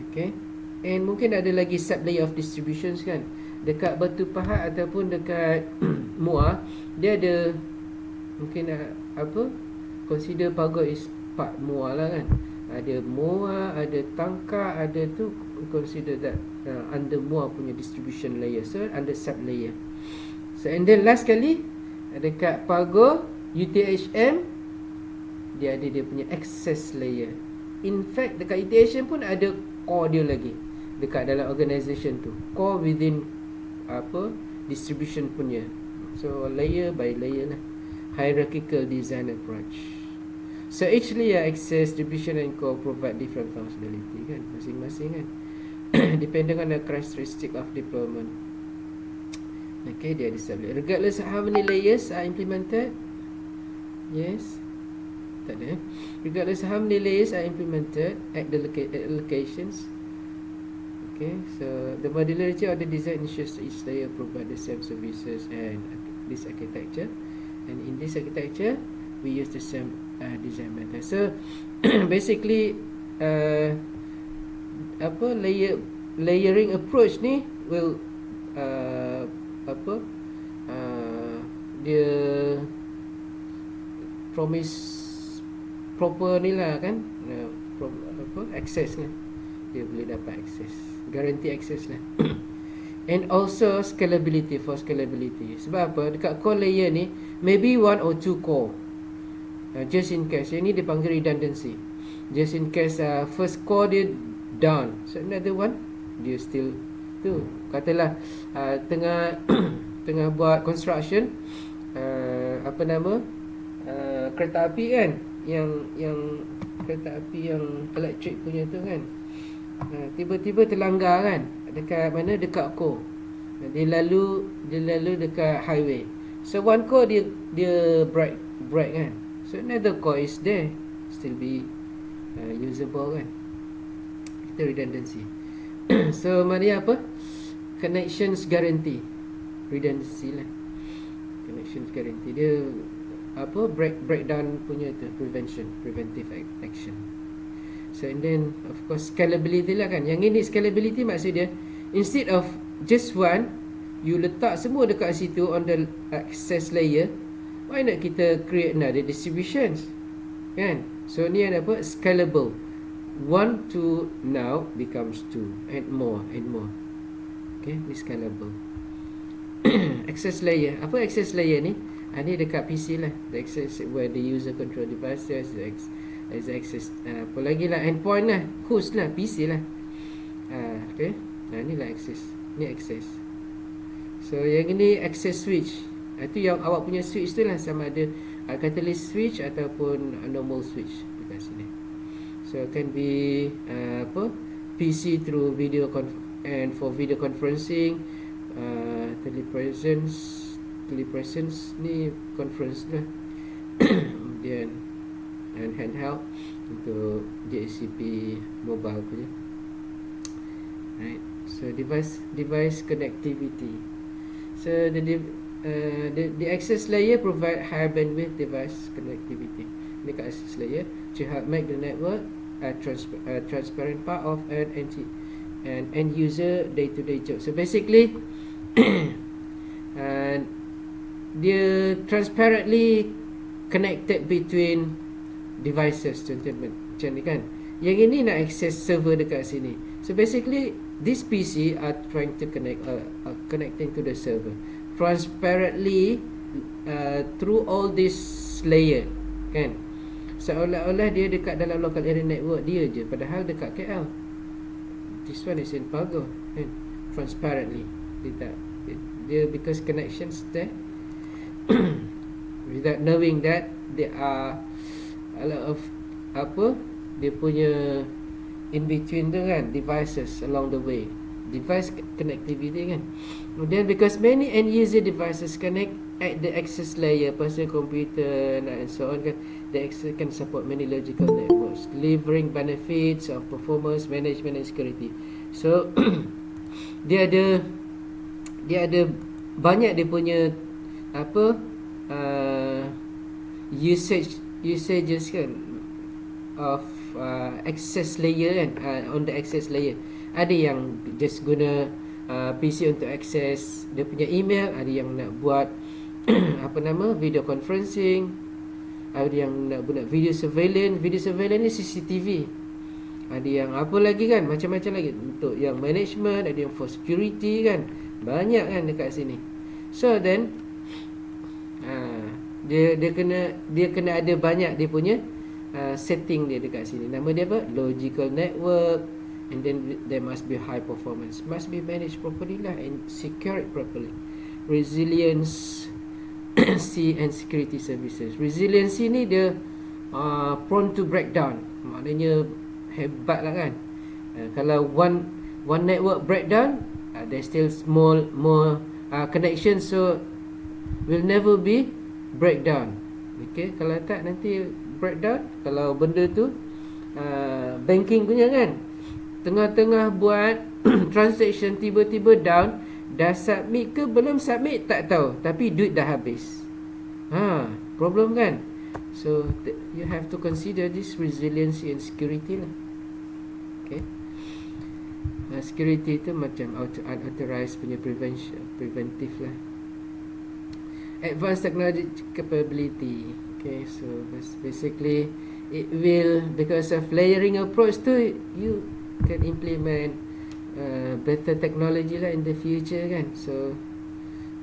Okay. And mungkin ada lagi sub layer of distributions kan. Dekat Batu Pahat ataupun dekat Muar, dia ada mungkin consider Pagoh is part Muar lah kan. Ada Muar, ada Tangkak, ada tu consider that under Muar punya distribution layer. So under sub layer. So and then last kali dekat Pagoh UTHM, dia ada dia punya access layer. In fact dekat UTHM pun ada core dia lagi dekat dalam organisation tu, core within distribution punya. So layer by layer lah, hierarchical design approach. So each layer access, distribution and core provide different functionality kan, masing-masing kan. Depending on the characteristic of deployment. Okay, dia disable regardless of how many layers are implemented. Yes, tak ada. Regardless of how many layers are implemented at the locations. Okay, so the modularity of the design ensures each layer provide the same services and this architecture. And in this architecture, we use the same design method. So basically, layering approach ni will dia promise proper ni lah kan, access ni dia boleh dapat akses, guarantee access lah. And also scalability, for scalability. Sebab apa? Dekat core layer ni maybe 1 or 2 core, just in case. Yang ni dia panggil redundancy. Just in case first core dia down, so another one dia still tu. Katalah tengah tengah buat construction apa nama kereta api kan, yang kereta api yang elektrik punya tu kan, tiba-tiba terlanggar kan, dekat mana, dekat core. Dia lalu dekat highway. So one core dia break kan, so another core is there, still be usable kan. Itu redundancy. So maknanya apa? Connections guarantee, redundancy lah. Connections guarantee dia apa, breakdown punya tu, preventive action. So and then of course scalability lah kan. Yang ini scalability maksud dia, instead of just one, you letak semua dekat situ on the access layer, why not kita create another distributions kan. So ni ada apa, scalable. 1 to now becomes 2 and more. Okay, ni scalable. Access layer, apa access layer ni? Ni dekat PC lah, the access where the user control devices, as access apa lagi lah, endpoint lah, host lah, PC lah. Okay, ni lah access, ni access. So yang ini access switch, itu yang awak punya switch tu lah, sama ada catalyst switch ataupun normal switch dekat sini. So can be apa, PC through video and for video conferencing, telepresence ni conference lah. Kemudian and handheld untuk DHCP mobile punya. Right. So device connectivity. So the access layer provide high bandwidth device connectivity. Ini kat access layer to help make the network a transparent part of an end user day-to-day job. So basically dia transparently connected between devices, contohnya macam ni kan. Yang ini nak access server dekat sini. So basically this PC are trying to connecting to the server transparently through all this layer kan. Seolah-olah dia dekat dalam local area network dia je, padahal dekat KL. This one is in Pago kan, transparently. Dia because connections there. Without knowing that there are a lot of apa, dia punya in between tu kan, devices along the way, device connectivity kan. Then because many end user devices connect at the access layer, personal computer and so on kan, the access can support many logical networks, delivering benefits of performance, management and security. So dia ada banyak dia punya apa, usages kan of access layer kan, on the access layer. Ada yang just guna PC untuk access dia punya email, ada yang nak buat apa nama, video conferencing, ada yang nak buat video surveillance ni CCTV, ada yang apa lagi kan, macam-macam lagi untuk yang management, ada yang for security kan, banyak kan dekat sini. So then dia kena ada banyak dia punya setting dia dekat sini. Nama dia apa? Logical network, and then there must be high performance, must be managed properly lah and secured properly. Resilience and security services. Resiliency ni dia prone to breakdown, maknanya hebat lah kan. Kalau one network breakdown, there's still more connection, so will never be breakdown. Okay, kalau tak nanti breakdown. Kalau benda tu banking punya kan, tengah-tengah buat transaction tiba-tiba down, dah submit ke belum submit tak tahu, tapi duit dah habis. Problem kan. So you have to consider this resiliency and security lah. Okay, security tu macam unauthorized punya preventive lah. Advanced technology capability. Okay, so basically it will, because of layering approach tu, can implement better technology lah in the future kan. So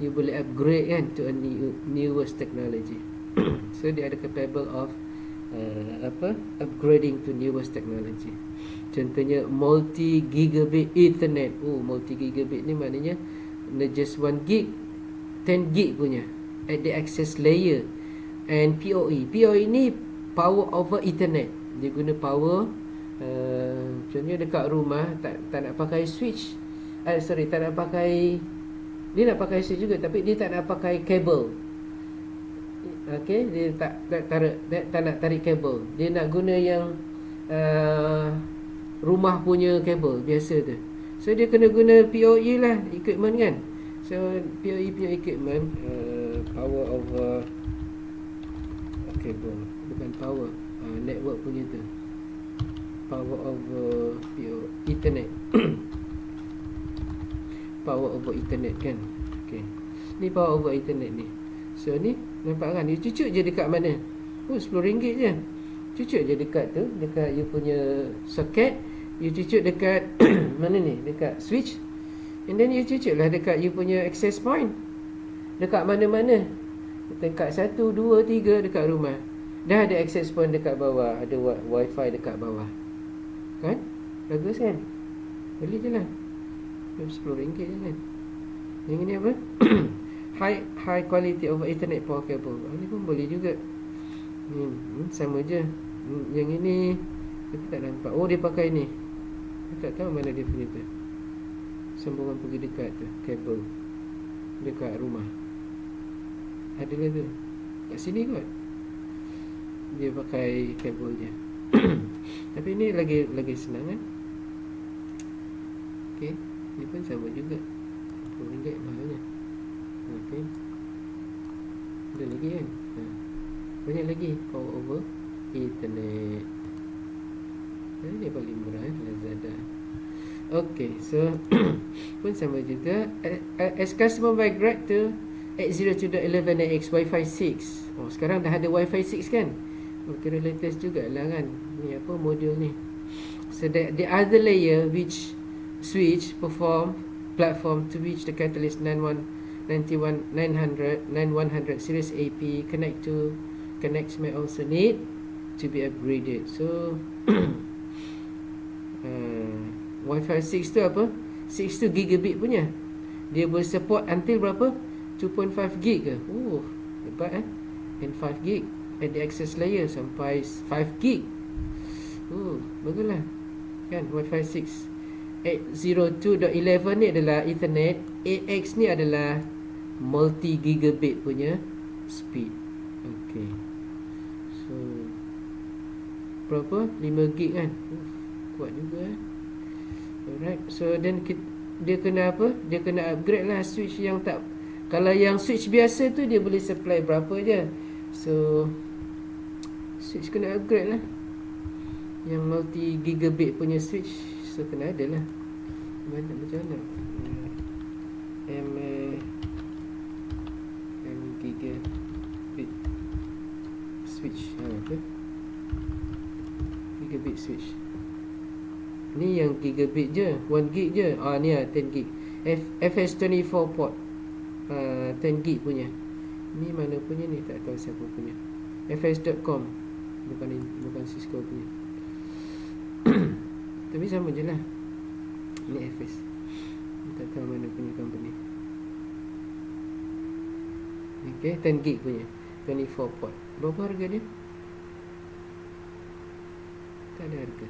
you boleh upgrade kan to a newest technology. So they are capable of upgrading to newest technology. Contohnya multi gigabit ethernet. Multi gigabit ni maknanya not just 1 gig, 10 gig punya at the access layer. And PoE ni power over ethernet. Dia guna power contohnya dekat rumah tak nak pakai switch. Tak nak pakai, dia nak pakai switch juga tapi dia tak nak pakai kabel. Okey, dia tak nak tarik kabel. Dia nak guna yang rumah punya kabel biasa tu. So dia kena guna PoE lah equipment kan. So PoE punya equipment power over kabel, bukan power, network punya tu. Power over ethernet. Power over ethernet kan. Okay, ni power over ethernet ni. So ni nampak kan, dia cucuk je dekat mana, RM10 je. Cucuk je dekat tu, dekat you punya socket. You cucuk dekat mana ni, dekat switch. And then you cucuk lah dekat you punya access point, dekat mana-mana, dekat 1, 2, 3 dekat rumah. Dah ada access point dekat bawah, ada wifi dekat bawah kan. Bagus kan, beli je lah, RM10 je kan. Yang ni apa? high quality over ethernet power cable. Ni pun boleh juga. Sama je. Yang ini kita tak nampak. Dia pakai ni. Kita tak tahu mana dia punya tu, sambungan pergi dekat tu, kabel dekat rumah. Adalah tu kat sini kot, dia pakai kabel je. Tapi ni lagi senang kan. Okay, ni pun sama juga, RM10 mahalnya. Okay, ada lagi kan. Banyak lagi power over ethernet. Ini paling murah Lazada. Okay, so pun sama juga. As customer migrate to 802.11ax Wi-Fi 6. Sekarang dah ada Wi-Fi 6 kan. Kira latest jugalah kan. Ni apa modul ni. So the other layer which switch platform to which the Catalyst 900 series AP connects may also need to be upgraded. So Wi-Fi 6 tu apa? 6 tu gigabit punya. Dia boleh support until berapa? 2.5 gig ke? Hebat And 5 gig at the access layer sampai 5 gig. Baguslah kan Wi-Fi 6. 802.11 ni adalah Ethernet. 8X ni adalah multi gigabit punya speed. Okay, so berapa? 5 gig kan. Kuat juga. Alright, so then dia kena apa? Dia kena upgrade lah switch yang tak. Kalau yang switch biasa tu dia boleh supply berapa je. So switch kena upgrade lah. Yang multi gigabit punya switch, so kena ada lah. Macam mana? M gigabit switch. Okay, gigabit switch. Ni yang gigabit je, 1 gig je. Ni lah 10 gig. FS24 port, 10 gig punya. Ni mana punya ni, tak tahu siapa punya. fs.com, bukan Cisco punya. Tapi sama je lah. Ni FS, tak tahu mana punya company. Okay, 10 gig punya, 24 port. Berapa harga dia? Tak ada harga.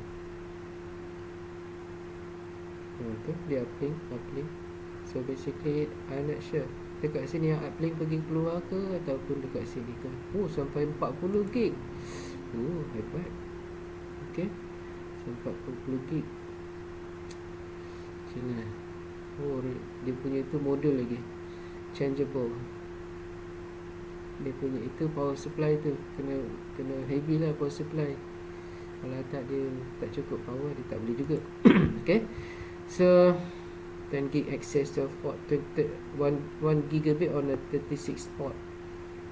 Tu dia uplink. So basically I'm not sure dekat sini yang uplink pergi keluar ke ataupun dekat sini ke. Sampai 40 gig. Hebat. Okay, sampai 40 gig. Macam dia punya tu modul lagi changeable. Dia punya itu power supply tu kena heavy lah power supply. Kalau tak, dia tak cukup power, dia tak boleh juga. Okay, so 10 gig access to port, 1 gigabit on a 36 port.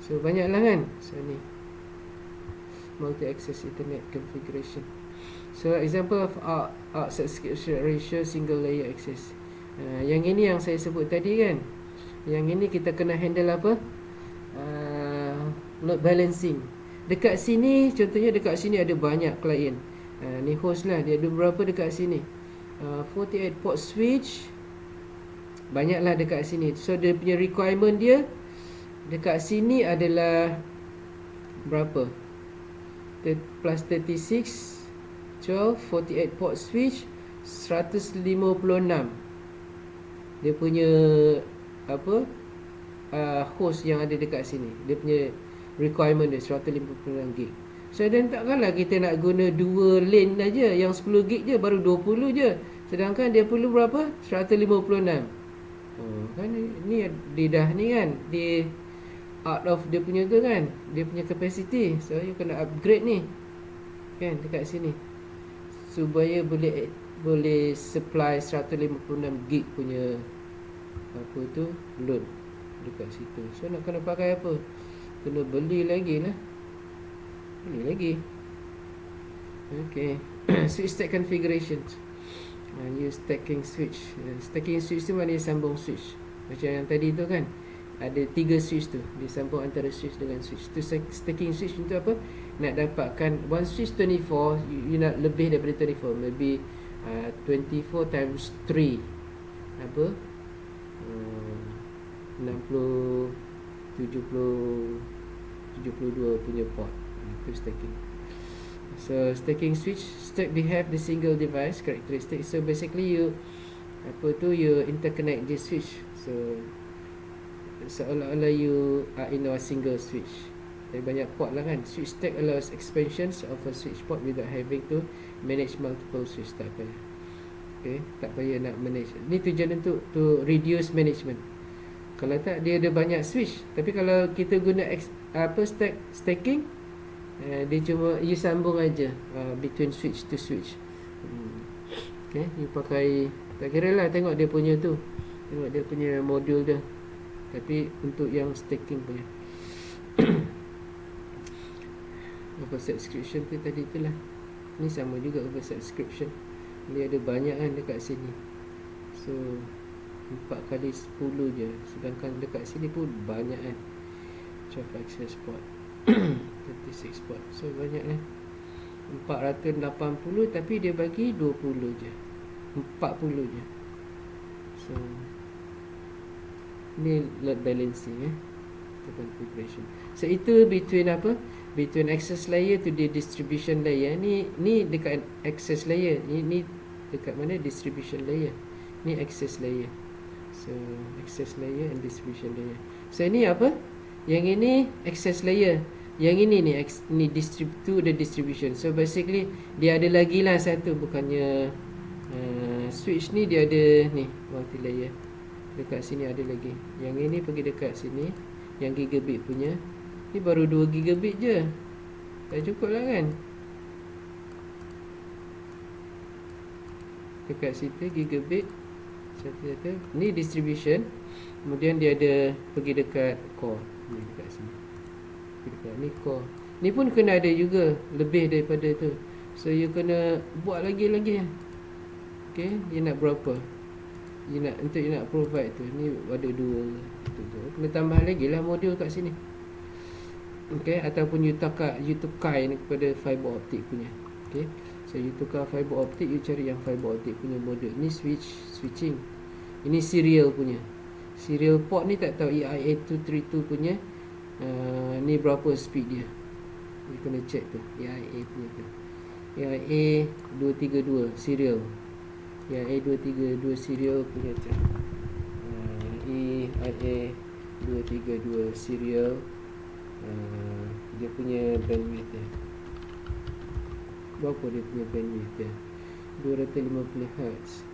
So banyak lah kan. So ni multi access Ethernet configuration. So example of out subscription ratio single layer access. Yang ini yang saya sebut tadi kan. Yang ini kita kena handle apa? Load balancing. Dekat sini, contohnya dekat sini ada banyak klien. Ni host lah, dia ada berapa dekat sini? 48 port switch. Banyaklah dekat sini. So dia punya requirement dia dekat sini adalah berapa? Plus 36 12 48 port switch 156. Dia punya apa? Host yang ada dekat sini. Dia punya requirement dia 156 gig. So dan takkanlah kita nak guna 2 lane aja, yang 10 gig je, baru 20 je. Sedangkan dia perlu berapa? 156. Kan ni dia dah ni kan, dia out of dia punya tu kan, dia punya capacity. So you kena upgrade ni kan dekat sini supaya boleh supply 156 gig punya apa tu load dekat situ. So nak kena pakai apa? Kena beli lagi lah. Beli lagi. Okay. Switch stack configurations. Use stacking switch. Stacking switch tu maknanya sambung switch. Macam yang tadi tu kan, ada 3 switch tu, dia sambung antara switch dengan switch. Tu stacking switch untuk apa? Nak dapatkan one switch 24, you nak lebih daripada 24, maybe 24 times 3 apa? 60 70 72 punya port. Itu stacking. So stacking switch, they have the single device characteristic. So basically you interconnect this switch. So seolah-olah you are in a single switch. Dari banyak port lah kan. Switch stack allows expansions of a switch port without having to manage multiple switch. Tak payah. Okay, tak payah nak manage. Ni tujuan untuk to reduce management. Kalau tak, dia ada banyak switch. Tapi kalau kita guna stacking, dia cuma you sambung aja between switch to switch. Okay, you pakai, tak kira lah, tengok dia punya tu, tengok dia punya modul dia. Tapi untuk yang stacking punya oversubscription tu tadi tu lah. Ni sama juga oversubscription. Dia ada banyak kan dekat sini. So 4 kali 10 je. Sedangkan dekat sini pun banyak kan, 12 access port 36 port. So banyak kan, 480, tapi dia bagi 20 je, 40 je. So ni load balancing configuration. So itu between apa? Between access layer to the distribution layer. Ni dekat access layer. Ni dekat mana? Distribution layer. Ni access layer. So access layer and distribution layer. So ini apa? Yang ini access layer. Yang ini ni the distribution. So basically dia ada lagi lah satu, bukannya switch ni dia ada ni multi layer. Dekat sini ada lagi. Yang ini pergi dekat sini, yang gigabit punya. Ni baru 2 gigabit je. Tak cukup lah kan. Dekat situ gigabit satu. Ni distribution. Kemudian dia ada pergi dekat core. Ni dekat sini. Dekat ni core. Ni pun kena ada juga lebih daripada tu. So you kena buat lagi. Okay, you nak berapa? You nak provide tu. Ni ada 2 tu. Kena tambah lagi lah modul kat sini. Okay, ataupun you tukar ni kepada fiber optic punya. Okay, so you tukar fiber optic, you cari yang fiber optic punya modul. Ni switching. Ini serial punya. Serial port ni tak tahu EIA232 punya ni berapa speed dia. You kena check tu EIA punya tu. EIA232 serial. EIA232 serial punya tu. EIA232 serial. Dia punya bandwidth dia. Berapa dia punya bandwidth dia? 250 Hz.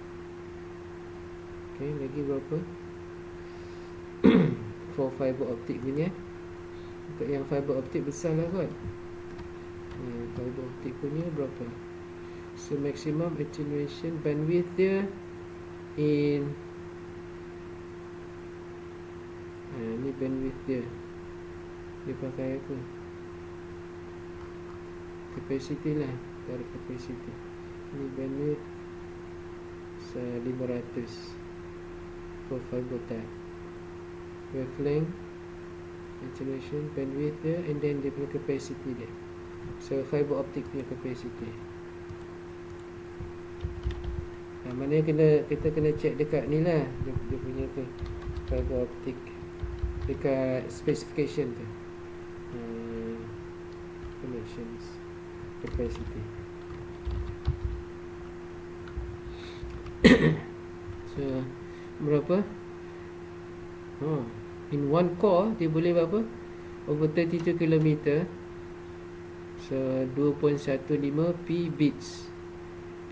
Okay, lagi berapa? For fiber optic punya. Untuk yang fiber optic besar lah kot. Fiber optic punya berapa? So maximum attenuation bandwidth dia in ni bandwidth dia. Dia pakai apa? Capacity lah. taruh capacity. Ni bandwidth 500 for fiber type. Wavelength, attenuation, bandwidth dia, and then dia punya capacity dia. So fiber optic punya capacity. Maknanya kita kena check dekat ni lah, dia punya tu fiber optic dekat specification tu. Connections capacity. So berapa? In one core dia boleh berapa? Over 32 km. So 2.15 P bits.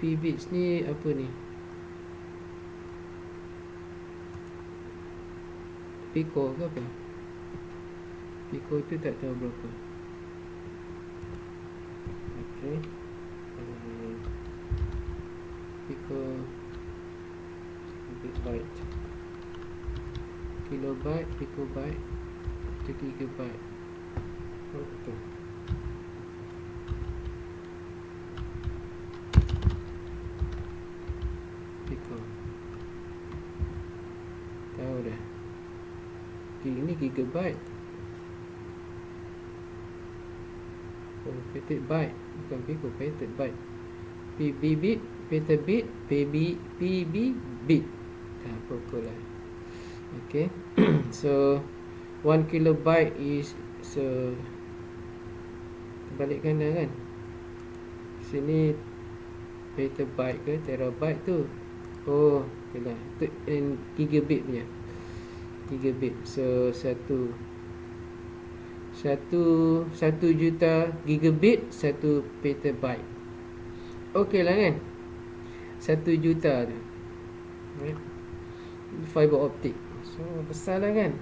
P bits ni apa ni? Pico ke apa? Pico tu tak tahu berapa. Okay. Pico byte, kilobyte, picobyte, itu gigabyte. Betul. Pico. Tahu dah. Ini gigabyte. Oh, petabyte. Bukan pico, petabyte. PB bit, petabit, PB bit. Tak apa lah. Okay. So 1 kilobyte is, so balikkan dah kan. Sini petabyte ke terabyte tu. Oh, okeylah. Tu in gigabit punya. Gigabit. So 1 juta gigabit, 1 petabyte. Okey lah kan. 1 juta tu. Right. Fiber optic. So besar lah kan.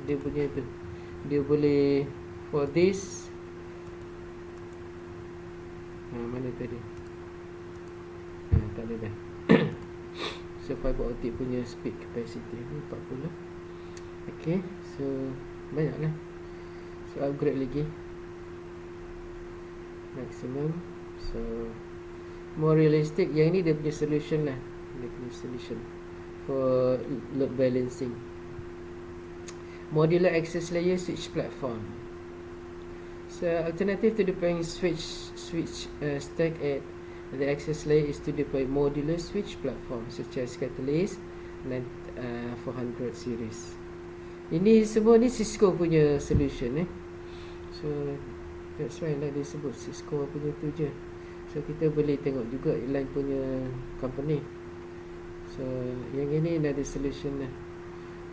Dia punya tu. Dia boleh for this. Mana tadi? Tak ada dah. So fiber optic punya speed capacity ni 40. Okay. So banyak lah. So upgrade lagi. Maximum. So more realistic. Yang ni dia punya solution lah. Dia punya solution for load balancing. Modular access layer switch platform. So alternative to deploying switch stack at the access layer is to deploy modular switch platform such as Catalyst dan 400 series. Ini semua ni Cisco punya solution So that's why lah dia sebut Cisco punya tu je. So kita boleh tengok juga lain punya company. So yang ini ada solution lah.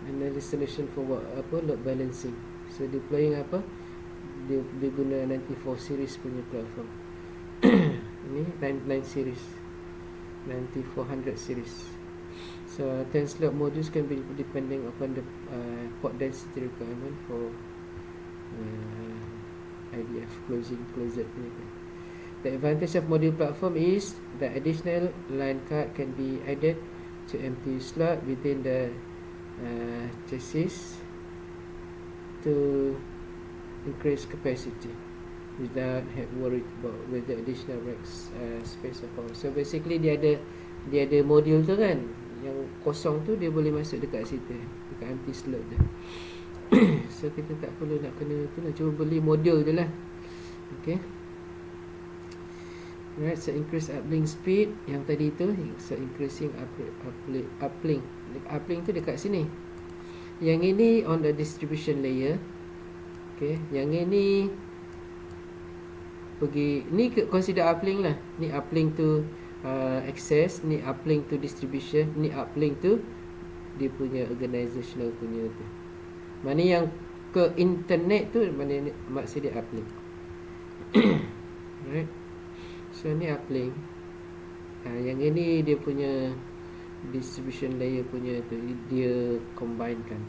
Another solution for load balancing. So deploying apa? Dia guna 94 series punya platform. Ni 99 series, 9400 series. So 10 slot modules can be depending upon the port density requirement for IDF closed ni. The advantage of module platform is the additional line card can be added to empty slot within the chassis to increase capacity without worried about whether additional rack space or power. So basically dia ada modul tu kan, yang kosong tu dia boleh masuk dekat situ, dekat empty slot tu. So kita tak perlu nak kena tu lah, cuma beli modul je lah. Okay. Right, so increase uplink speed yang tadi tu. So increasing uplink. Uplink tu dekat sini. Yang ini on the distribution layer. Okay, yang ini pergi, ni consider uplink lah. Ni uplink to access, ni uplink to distribution, ni uplink to dia punya organizational punya tu. Mana yang ke internet tu, mana maksud dia uplink. Right. So ni uplink. Yang ini dia punya distribution layer punya tu, dia combinekan.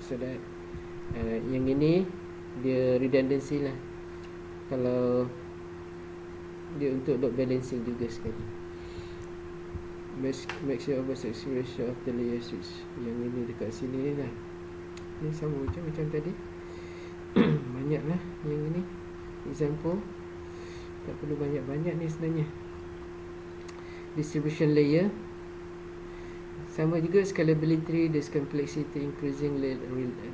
So that yang ini dia redundancy lah. Kalau dia untuk load balancing juga sekali. Make sure over ratio of the layer switch. Yang ini dekat sini ni lah. Ni sama macam tadi. Banyak lah yang ini. Example. Tak perlu banyak-banyak ni sebenarnya. Distribution layer sama juga, scalability, this complexity, increasing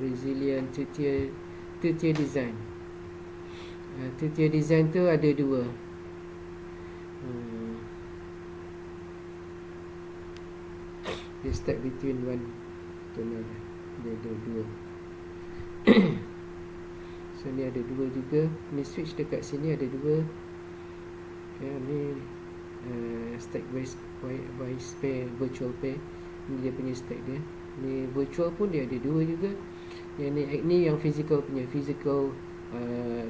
resilient, two-tier design. Two-tier design tu ada dua. Dia stack between one to another. Dia ada dua. So ni ada dua juga. Ni switch dekat sini ada dua. Ni stack by pair, virtual pair. Ni dia punya stack dia. Ni virtual pun dia ada dua juga. Yang ni yang physical punya. Physical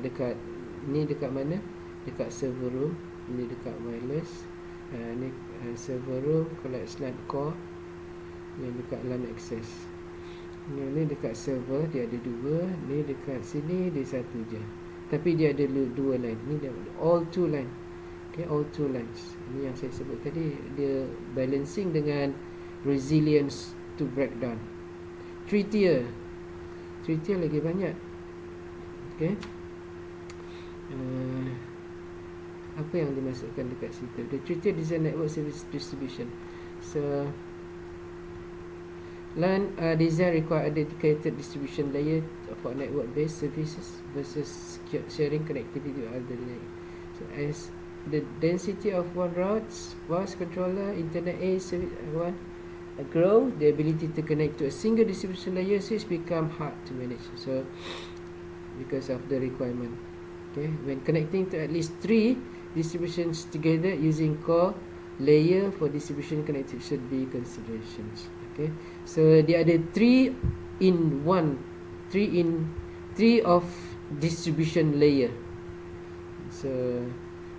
dekat ni dekat mana? Dekat server room. Ni dekat wireless. Ni server room. Kalau SLAN core, yang dekat LAN access. Ni dekat server dia ada dua. Ni dekat sini dia satu je, tapi dia ada dua line. Ni dia all two line. Okay, all two lines. Ini yang saya sebut tadi. Dia balancing dengan resilience to breakdown. Three tier lagi banyak. Okay. Apa yang dimasukkan dekat situ? The three tier design network service distribution. So LAN design require a dedicated distribution layer for network-based services versus sharing connectivity to other layer. So as the density of one route's bus controller, internet A service one grow, the ability to connect to a single distribution layer switch become hard to manage. So because of the requirement, okay, when connecting to at least 3 distributions together using core layer for distribution connectivity should be considerations. Okay, so dia ada 3 of distribution layer. So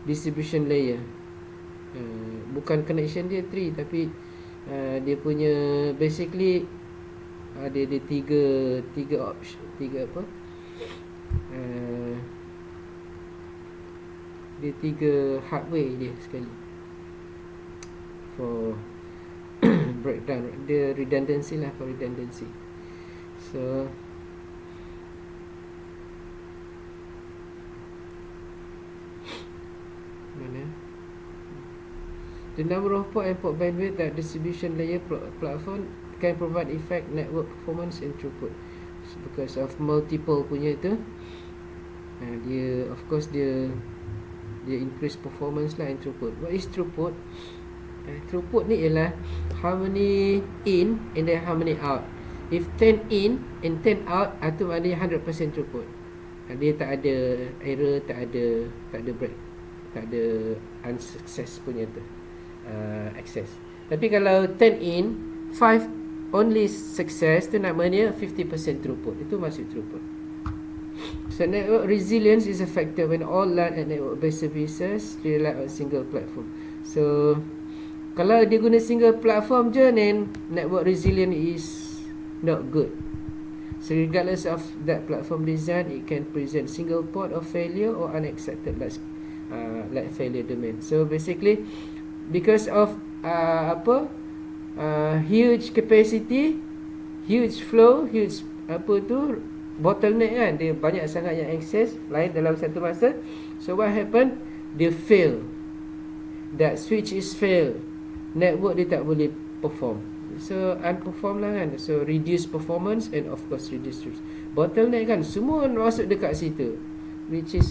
distribution layer, bukan connection dia 3, tapi dia punya basically dia ada tiga option, apa, dia 3 hardware dia sekali for breakdown. Dia redundancy lah, for redundancy. So mana? The number of port and port bandwidth that distribution layer platform can provide effect network performance and throughput. So, because of multiple punya tu, dia of course dia increase performance lah and throughput. What is throughput? Throughput ni ialah how many in and then how many out. If 10 in and 10 out, itu maknanya 100% throughput. Dia tak ada error, tak ada break, tak ada unsuccess punya tu access. Tapi kalau 10 in, 5 only success, tu namanya 50% throughput. Itu masuk throughput. So network resilience is a factor when all LAN and network-based services rely on single platform. So kalau dia guna single platform je, then network resilience is not good. So regardless of that platform design, it can present single port of failure or unaccepted like failure domain. So basically, because of huge capacity, huge flow, huge bottleneck kan, dia banyak sangat yang access lain dalam satu masa. So what happen? Dia fail. That switch is fail. Network dia tak boleh perform. So unperform lah kan. So reduce performance and of course reduce bottleneck kan. Semua masuk dekat situ, which is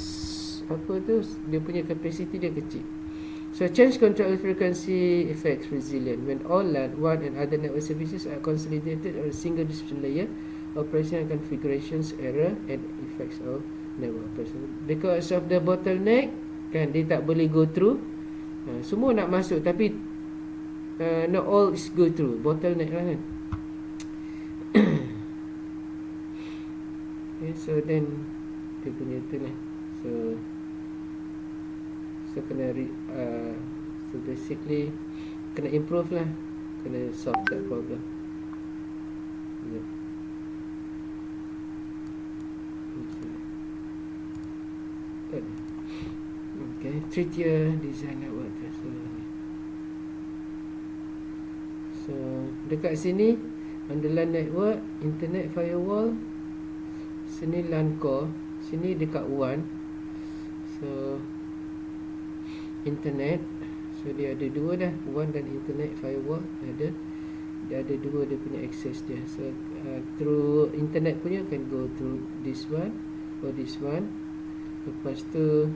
dia punya capacity dia kecil. So change control frequency affects resilience. When all LAN, WAN and other network services are consolidated on a single distribution layer, operation and configurations error and effects of network operation. Because of the bottleneck kan, dia tak boleh go through. Semua nak masuk tapi not all is go through. Bottleneck lah kan. Okay, so then dia punya tu lah. So kena so basically kena improve lah, kena solve that problem. Yeah. Okay, 3-tier design network. So dekat sini underline network, internet firewall, sini LAN core, sini dekat WAN. So internet. So dia ada dua dah, one dan internet firewall ada. Dia ada dua dia punya access dia. So through internet punya can go through this one or this one. Lepas tu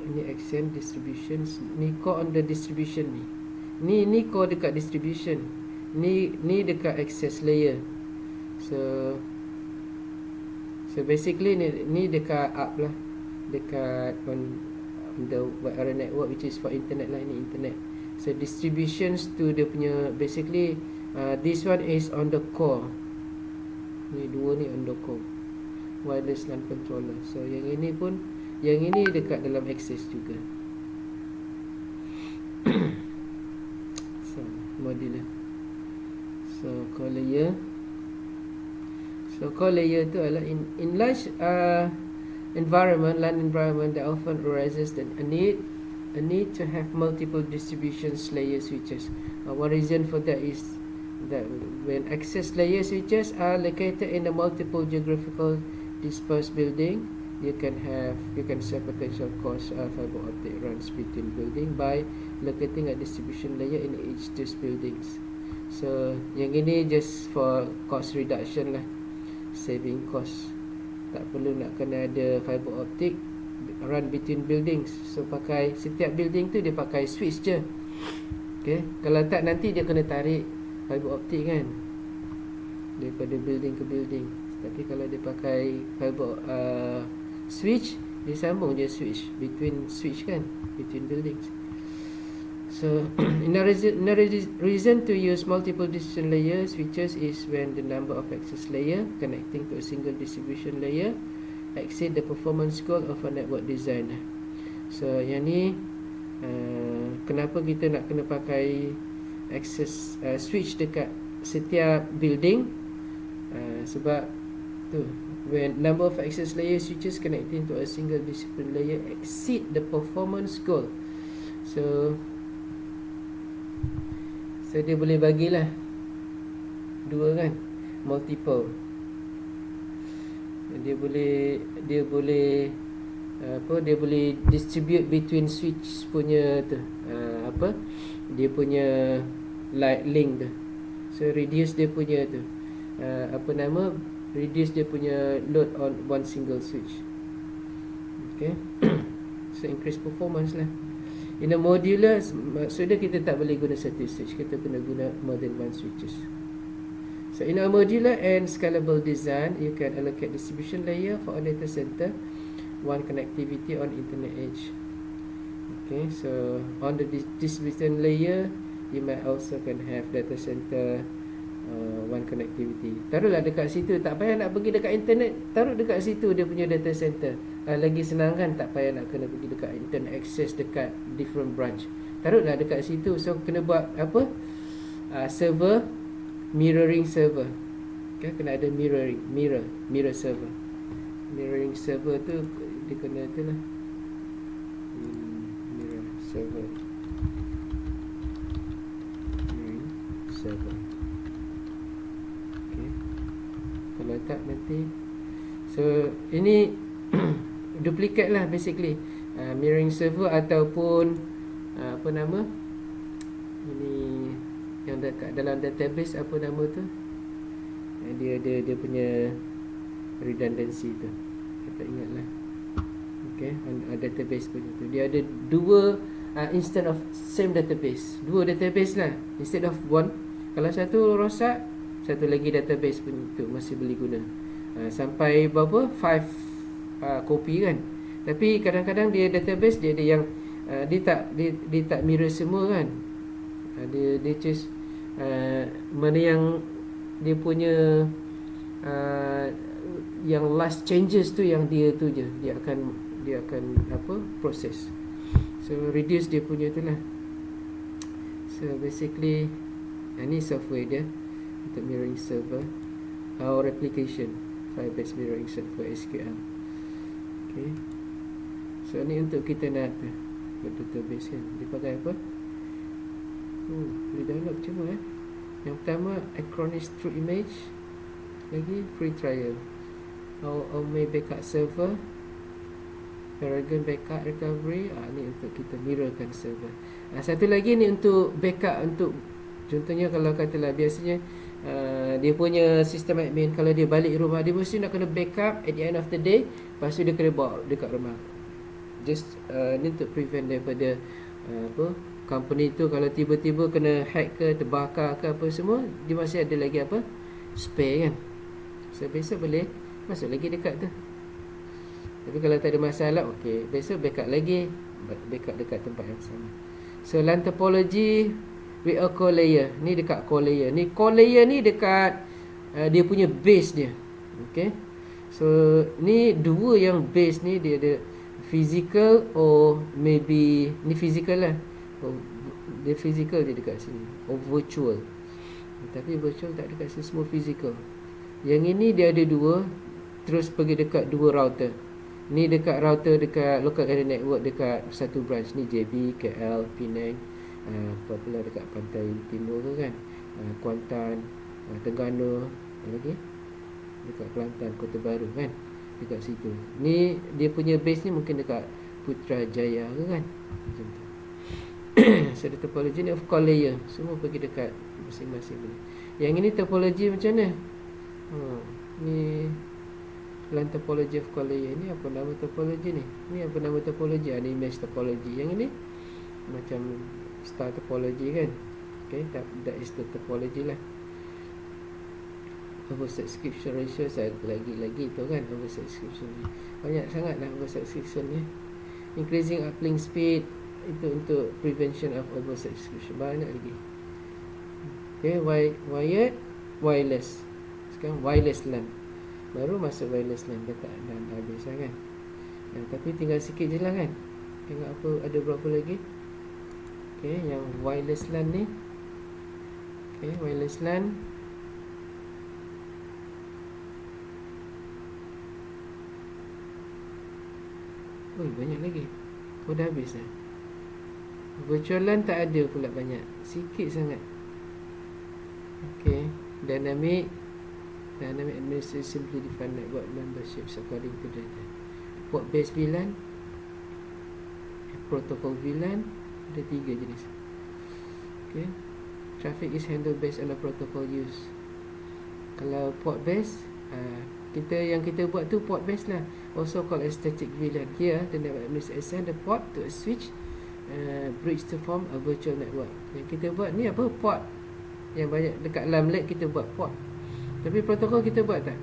ini XM distributions, ni core on the distribution ni. Ni core dekat distribution. Ni dekat access layer. So basically ni dekat up lah, dekat on the wide area network, which is for internet lah, ini internet. So distributions tu dia punya basically this one is on the core. Ni dua ni on the core, wireless LAN controller. So yang ini pun, yang ini dekat dalam access juga. So modular. So core layer. So core layer tu adalah in large environment, LAN environment, that often arises a need to have multiple distribution layer switches. One reason for that is that when access layer switches are located in a multiple geographical dispersed building, you can save potential cost fiber optic runs between building by locating a distribution layer in each of these buildings. So yang ini just for cost reduction lah, saving cost. Tak perlu nak kena ada fiber optic run between buildings. So pakai setiap building tu dia pakai switch je. Okay, kalau tak nanti dia kena tarik fiber optic kan, daripada building ke building. Tapi kalau dia pakai fiber switch, dia sambung je switch between switch kan, between buildings. So another reason to use multiple distribution layer switches is when the number of access layer connecting to a single distribution layer exceed the performance goal of a network design. So yang ni kenapa kita nak kena pakai access switch dekat setiap building, sebab tu when number of access layer switches connecting to a single distribution layer exceed the performance goal. So dia boleh bagilah dua kan, multiple. Dia boleh distribute between switch punya tu dia punya light link tu. So reduce dia punya tu reduce dia punya load on one single switch. Okay. So increase performance lah. In a modular, maksudnya kita tak boleh guna satu switch, kita kena guna more than one switches. So in a modular and scalable design, you can allocate distribution layer for a data center, one connectivity on internet edge. Okay, so on the distribution layer, you might also can have data center one connectivity. Taruhlah dekat situ, tak payah nak pergi dekat internet, taruh dekat situ dia punya data center. Lagi senang kan, tak payah nak kena pergi dekat internet access dekat different branch. Taruhlah dekat situ. So kena buat apa? Server, mirroring server. Okay, kena ada mirror server. Mirroring server tu dia kena tu lah. Mirror server. Mirroring server. Okay. Kalau tak nanti, so ini duplicate lah basically, mirroring server ataupun apa nama ini yang dekat dalam database, apa nama tu, dia punya redundancy tu, saya tak ingat lah. Okay, database punya tu dia ada dua instead of same database, dua database lah instead of one. Kalau satu rosak, satu lagi database pun tu masih boleh guna. Sampai berapa? 5 copy kan. Tapi kadang-kadang dia database dia ada yang dia tak mirror semua kan. Dia choose mana yang dia punya yang last changes tu, yang dia tu je dia akan apa, proses. So reduce dia punya tu lah. So basically ni software dia untuk mirroring server or replication, file-based mirroring server SQL. Okay, so ni untuk kita nak buat database kan. Dia pakai apa? Boleh download cuma yang pertama Acronis True Image, lagi free trial. Or may backup server, Paragon backup recovery, ni untuk kita mirrorkan server. Satu lagi ni untuk backup, untuk contohnya kalau katalah biasanya dia punya sistem admin, kalau dia balik rumah, dia mesti nak kena backup at the end of the day, lepas tu dia kena bawa dekat rumah. Just ni untuk prevent daripada company tu kalau tiba-tiba kena hack ke, terbakar ke apa semua, dia masih ada lagi spare kan. So besok boleh masuk lagi dekat tu. Tapi kalau tak ada masalah, okey, besok backup lagi, backup dekat tempat yang sama. So LAN topology with a core layer. Ni dekat core layer. Ni core layer ni dekat dia punya base dia. Okay. So ni dua yang base ni dia ada physical or maybe ni physical lah. Dia physical dia dekat sini. Or virtual. Tapi virtual tak dekat sini, semua physical. Yang ini dia ada dua, terus pergi dekat dua router. Ni dekat router dekat local area network dekat satu branch. Ni JB, KL, Penang, apa dekat pantai timur tu kan, Kuantan, Terengganu, lagi dekat Kelantan, Kota Baru kan, dekat situ. Ni dia punya base ni mungkin dekat Putrajaya ke kan, macam tu. So the topology ni of core layer, semua pergi dekat masing-masing ni. Yang ini topology macam mana? Ni LAN topology of core layer. Ni apa nama topology ni? Ni apa nama topology? Ni mesh topology. Yang ini macam star topology kan. Okay, that is the topology lah. Oversubscription ratio lagi tu kan, oversubscription ni banyak sangat lah oversubscription ni. Increasing uplink speed, itu untuk prevention of oversubscription. Banyak lagi. Okay, wired, wireless. Sekarang wireless LAN, baru masuk wireless LAN, dah habis lah kan. Tapi tinggal sikit je lah kan. Tengok apa, ada berapa lagi. Okay, yang wireless LAN ni. Okay, wireless LAN. Banyak lagi. Dah habis lah. Virtual LAN tak ada pula banyak, sikit sangat. Okay, dynamic administration simply defined network memberships according to data. Port based VLAN, protocol VLAN, ada 3 jenis. Okay, traffic is handled based on the protocol use. Kalau port based, yang kita buat tu port based lah, also called as static VLAN. Here the network administrator assign the port to a switch bridge to form a virtual network. Yang kita buat ni apa, port yang banyak dekat LAN lab kita buat port. Tapi protokol kita buat tak?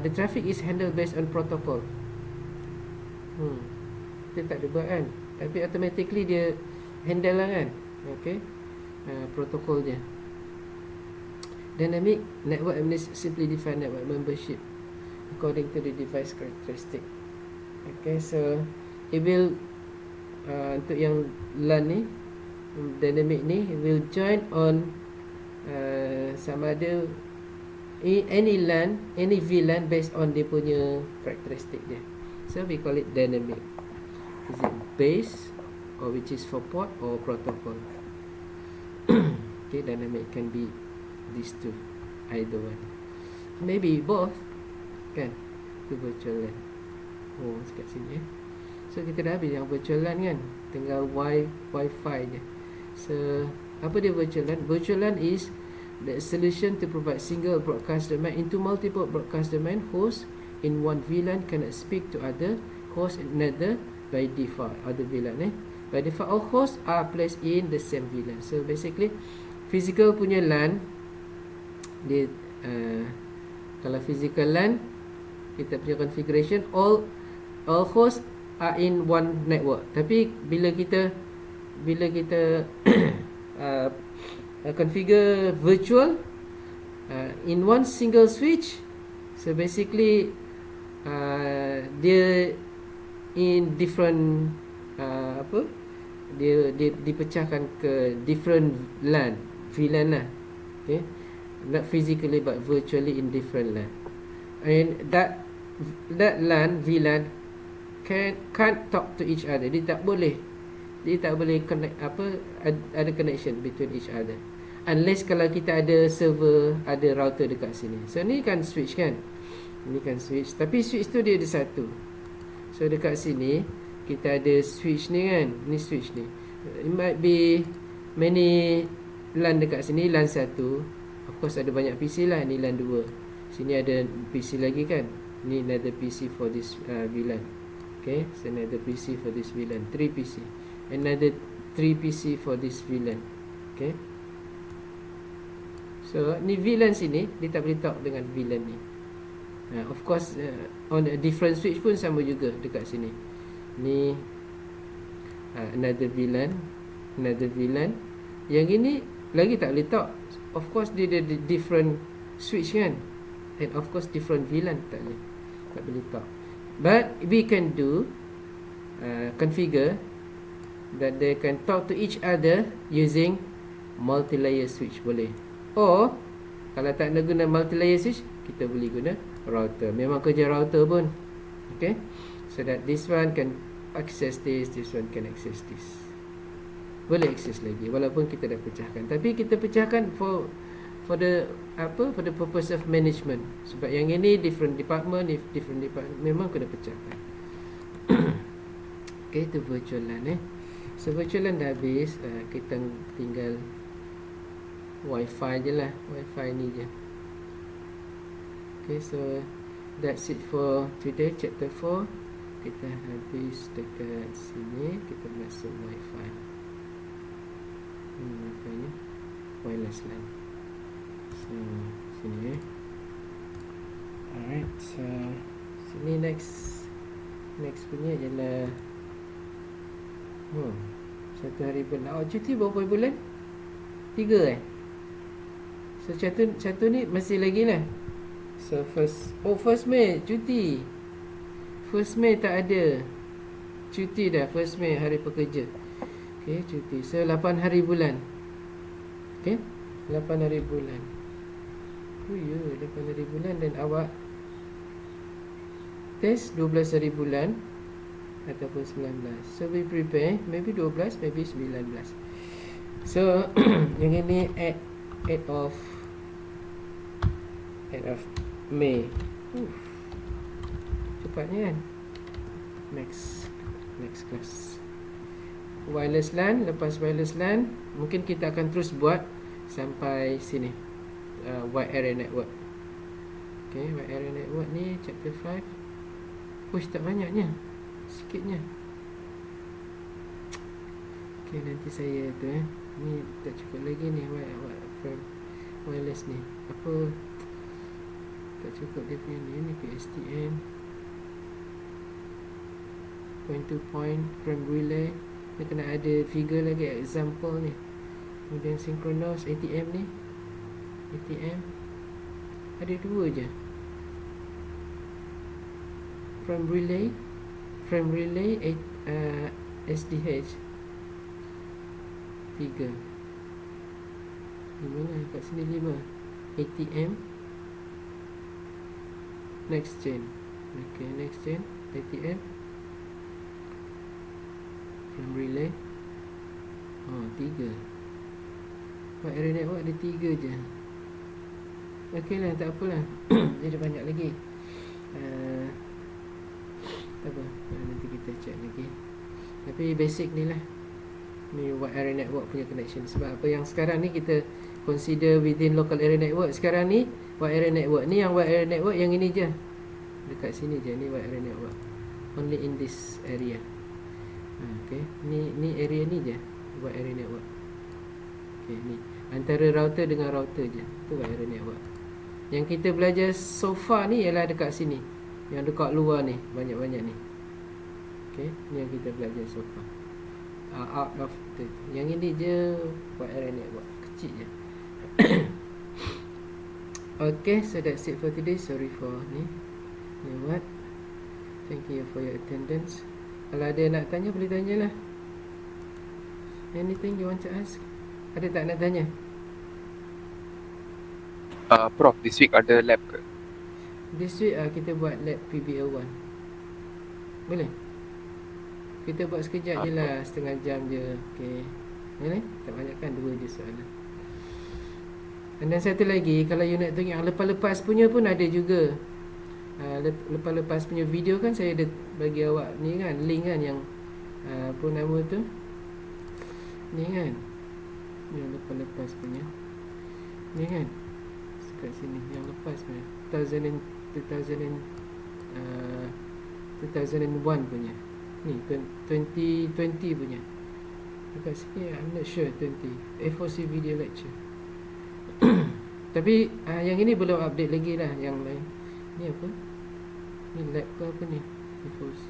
The traffic is handled based on protocol. Kita tak ada buat kan, tapi automatically dia handle lah kan. Okay, protokol dia. Dynamic network administration simply define network membership according to the device characteristic. Okay, so it will untuk yang LAN ni, dynamic ni, it will join on sama ada any LAN, any VLAN based on dia punya karakteristik dia. So we call it dynamic. Is it base, or which is for port or protocol? Okay, dynamic can be these two, either one, maybe both kan. Itu virtual LAN. Dekat sini So kita dah habis yang virtual LAN kan, tinggal Wi-Fi je. So apa dia virtual LAN? Virtual LAN is the solution to provide single broadcast domain into multiple broadcast domain. Hosts in one VLAN cannot speak to other hosts in another by default. Other VLAN by default all hosts are placed in the same VLAN. So basically physical punya LAN dia kalau physical LAN kita punya configuration all hosts are in one network. Tapi bila kita configure virtual in one single switch, so basically dia in different dia dipecahkan ke different LAN, VLAN lah. Okay, not physically but virtually in different LAN, and that LAN VLAN can't talk to each other. Dia tak boleh connect ada connection between each other unless kalau kita ada server, ada router dekat sini. So ni kan switch kan, ini kan switch, tapi switch tu dia ada satu. So So dekat sini kita ada switch ni kan. Ni switch ni. It might be many LAN dekat sini. LAN 1. Of course ada banyak PC lah. Ni LAN 2. Sini ada PC lagi kan. Ni another PC for this VLAN. Okay, so another PC for this VLAN. 3 PC. Another 3 PC for this VLAN. Okay. So ni VLAN sini dia tak boleh talk dengan VLAN ni. Of course on a different switch pun sama juga dekat sini. Ni another VLAN, another VLAN. Yang ini lagi tak boleh talk. Of course dia ada different switch kan. And of course different VLAN tak boleh talk. But we can do configure that they can talk to each other using multi-layer switch boleh. Or kalau tak nak guna multi-layer switch, kita boleh guna router. Memang kerja router pun. Okay, so that this one can access this one can access this. Boleh access lagi walaupun kita dah pecahkan. Tapi kita pecahkan for the purpose of management. Sebab yang ini different department, memang kena pecahkan. Okay, itu virtual LAN So virtual LAN dah habis. Kita tinggal Wi-Fi je lah. Wi-Fi ni je. Okay, so that's it for today, chapter 4. Kita habis dekat sini. Kita masuk Wi-Fi. Wi-Fi ni wireless LAN. So sini alright, so sini next punya ialah satu hari bulan. Cuti berapa bulan? 3 So satu ni masih lagi lah. So first May cuti. First May tak ada cuti dah. First May hari pekerja. Okay, cuti. So 8 hari bulan. Okay, 8 hari bulan. 8 hari bulan. Dan awak test 12 hari bulan ataupun 19. So we prepare maybe 12, maybe 19. So yang ini 8 of May. Cepatnya kan. Next class wireless LAN. Lepas wireless LAN mungkin kita akan terus buat sampai sini, wide area network. Okay, wide area network ni chapter 5. Tak banyaknya, sikitnya. Okay, nanti saya tu ni tak cukup lagi ni wireless ni. Apa tak cukup dia punya ni PSTN point to point frame relay. Dia kena ada figure lagi, example ni. Kemudian synchronous ATM ni, ATM ada 2 je. Frame relay SDH 3. 5 lah kat sini, 5 ATM next gen. Okay, next gen ATM frame relay 3. Wide area network ada 3 je. Okay lah, tak apalah. Dia ada banyak lagi. Tak apa, nanti kita check lagi. Tapi basic ni lah, ni wide area network punya connection. Sebab apa yang sekarang ni kita consider within local area network. Sekarang ni wide area network ni, yang wide area network yang ini je, dekat sini je. Ni wide area network, only in this area. Okay, ni area ni je wide area network. Okay, ni antara router dengan router je, tu wide area network. Yang kita belajar so far ni ialah dekat sini, yang dekat luar ni, banyak-banyak ni. Okay, ni yang kita belajar so far. Out of the, yang ini je wide area network, kecil je. Okay, so that's it for today. Sorry for ni lewat. Thank you for your attendance. Kalau ada nak tanya, boleh tanyalah. Anything you want to ask? Ada tak nak tanya? Prof, this week ada lab ke? This week kita buat lab PBL1. Boleh? Kita buat sekejap je lah, setengah jam je. Okay, boleh? Tak banyak kan, 2 je soalan. Dan satu lagi, kalau you nak tengok yang lepas-lepas punya pun ada juga. Lepas-lepas punya video kan saya ada bagi awak ni kan, link kan yang apa nama tu, ni kan, yang lepas-lepas punya ni kan, kat sini yang lepas punya 2001 punya ni, 2020 punya dekat sini. I'm not sure 20 A4C video lecture. Tapi yang ini belum update lagi lah. Yang lain ni apa, ni lab ke apa ni, A4C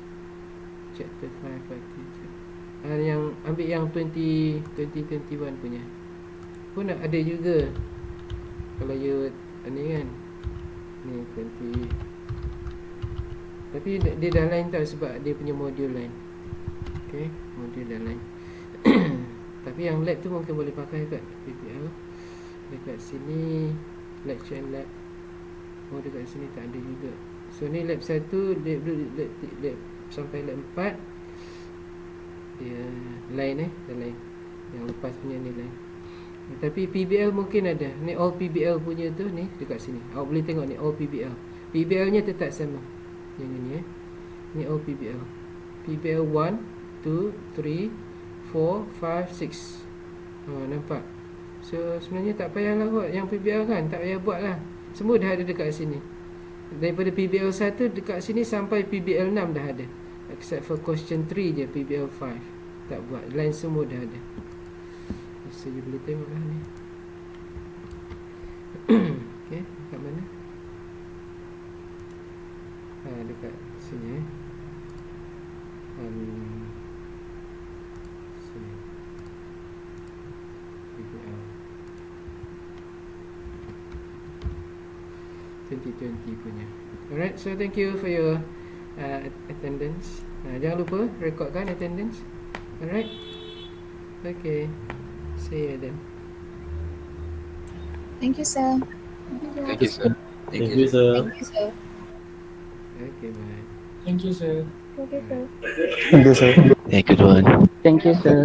chapter 5 yang ambil yang 2021 punya pun ada juga. Kalau you ni kan, ni 20, tapi dia dah lain tau, sebab dia punya modul lain. Okay, modul dah lain. Tapi yang lab tu mungkin boleh pakai kat PPL. Dekat sini lecture and lab, dekat sini tak ada juga. So ni lab 1, lab sampai lab 4 dia lain dah lain. Yang lepas punya ni lain. Tapi PBL mungkin ada. Ni all PBL punya tu ni dekat sini. Awak boleh tengok ni all PBL. PBL nya tetap sama. Yang ni Ni all PBL. PBL 1, 2, 3, 4, 5, 6. Nampak. So sebenarnya tak payahlah buat yang PBL kan, tak payah buat lah. Semua dah ada dekat sini. Daripada PBL 1 dekat sini sampai PBL 6 dah ada. Except for question 3 je, PBL 5 tak buat. Lain semua dah ada. So you boleh tengok lah ni. Okay, kat mana? Dekat sini sini PBL 2020 punya. Alright, so thank you for your attendance. Jangan lupa rekodkan attendance. Alright. Okay, see you then. Thank you, sir. Thank you, sir. Thank you, sir. Thank you, sir. Okay, bye. Thank you, sir. Thank you, sir. Thank you, sir. Thank you, Tuan. Thank you, sir.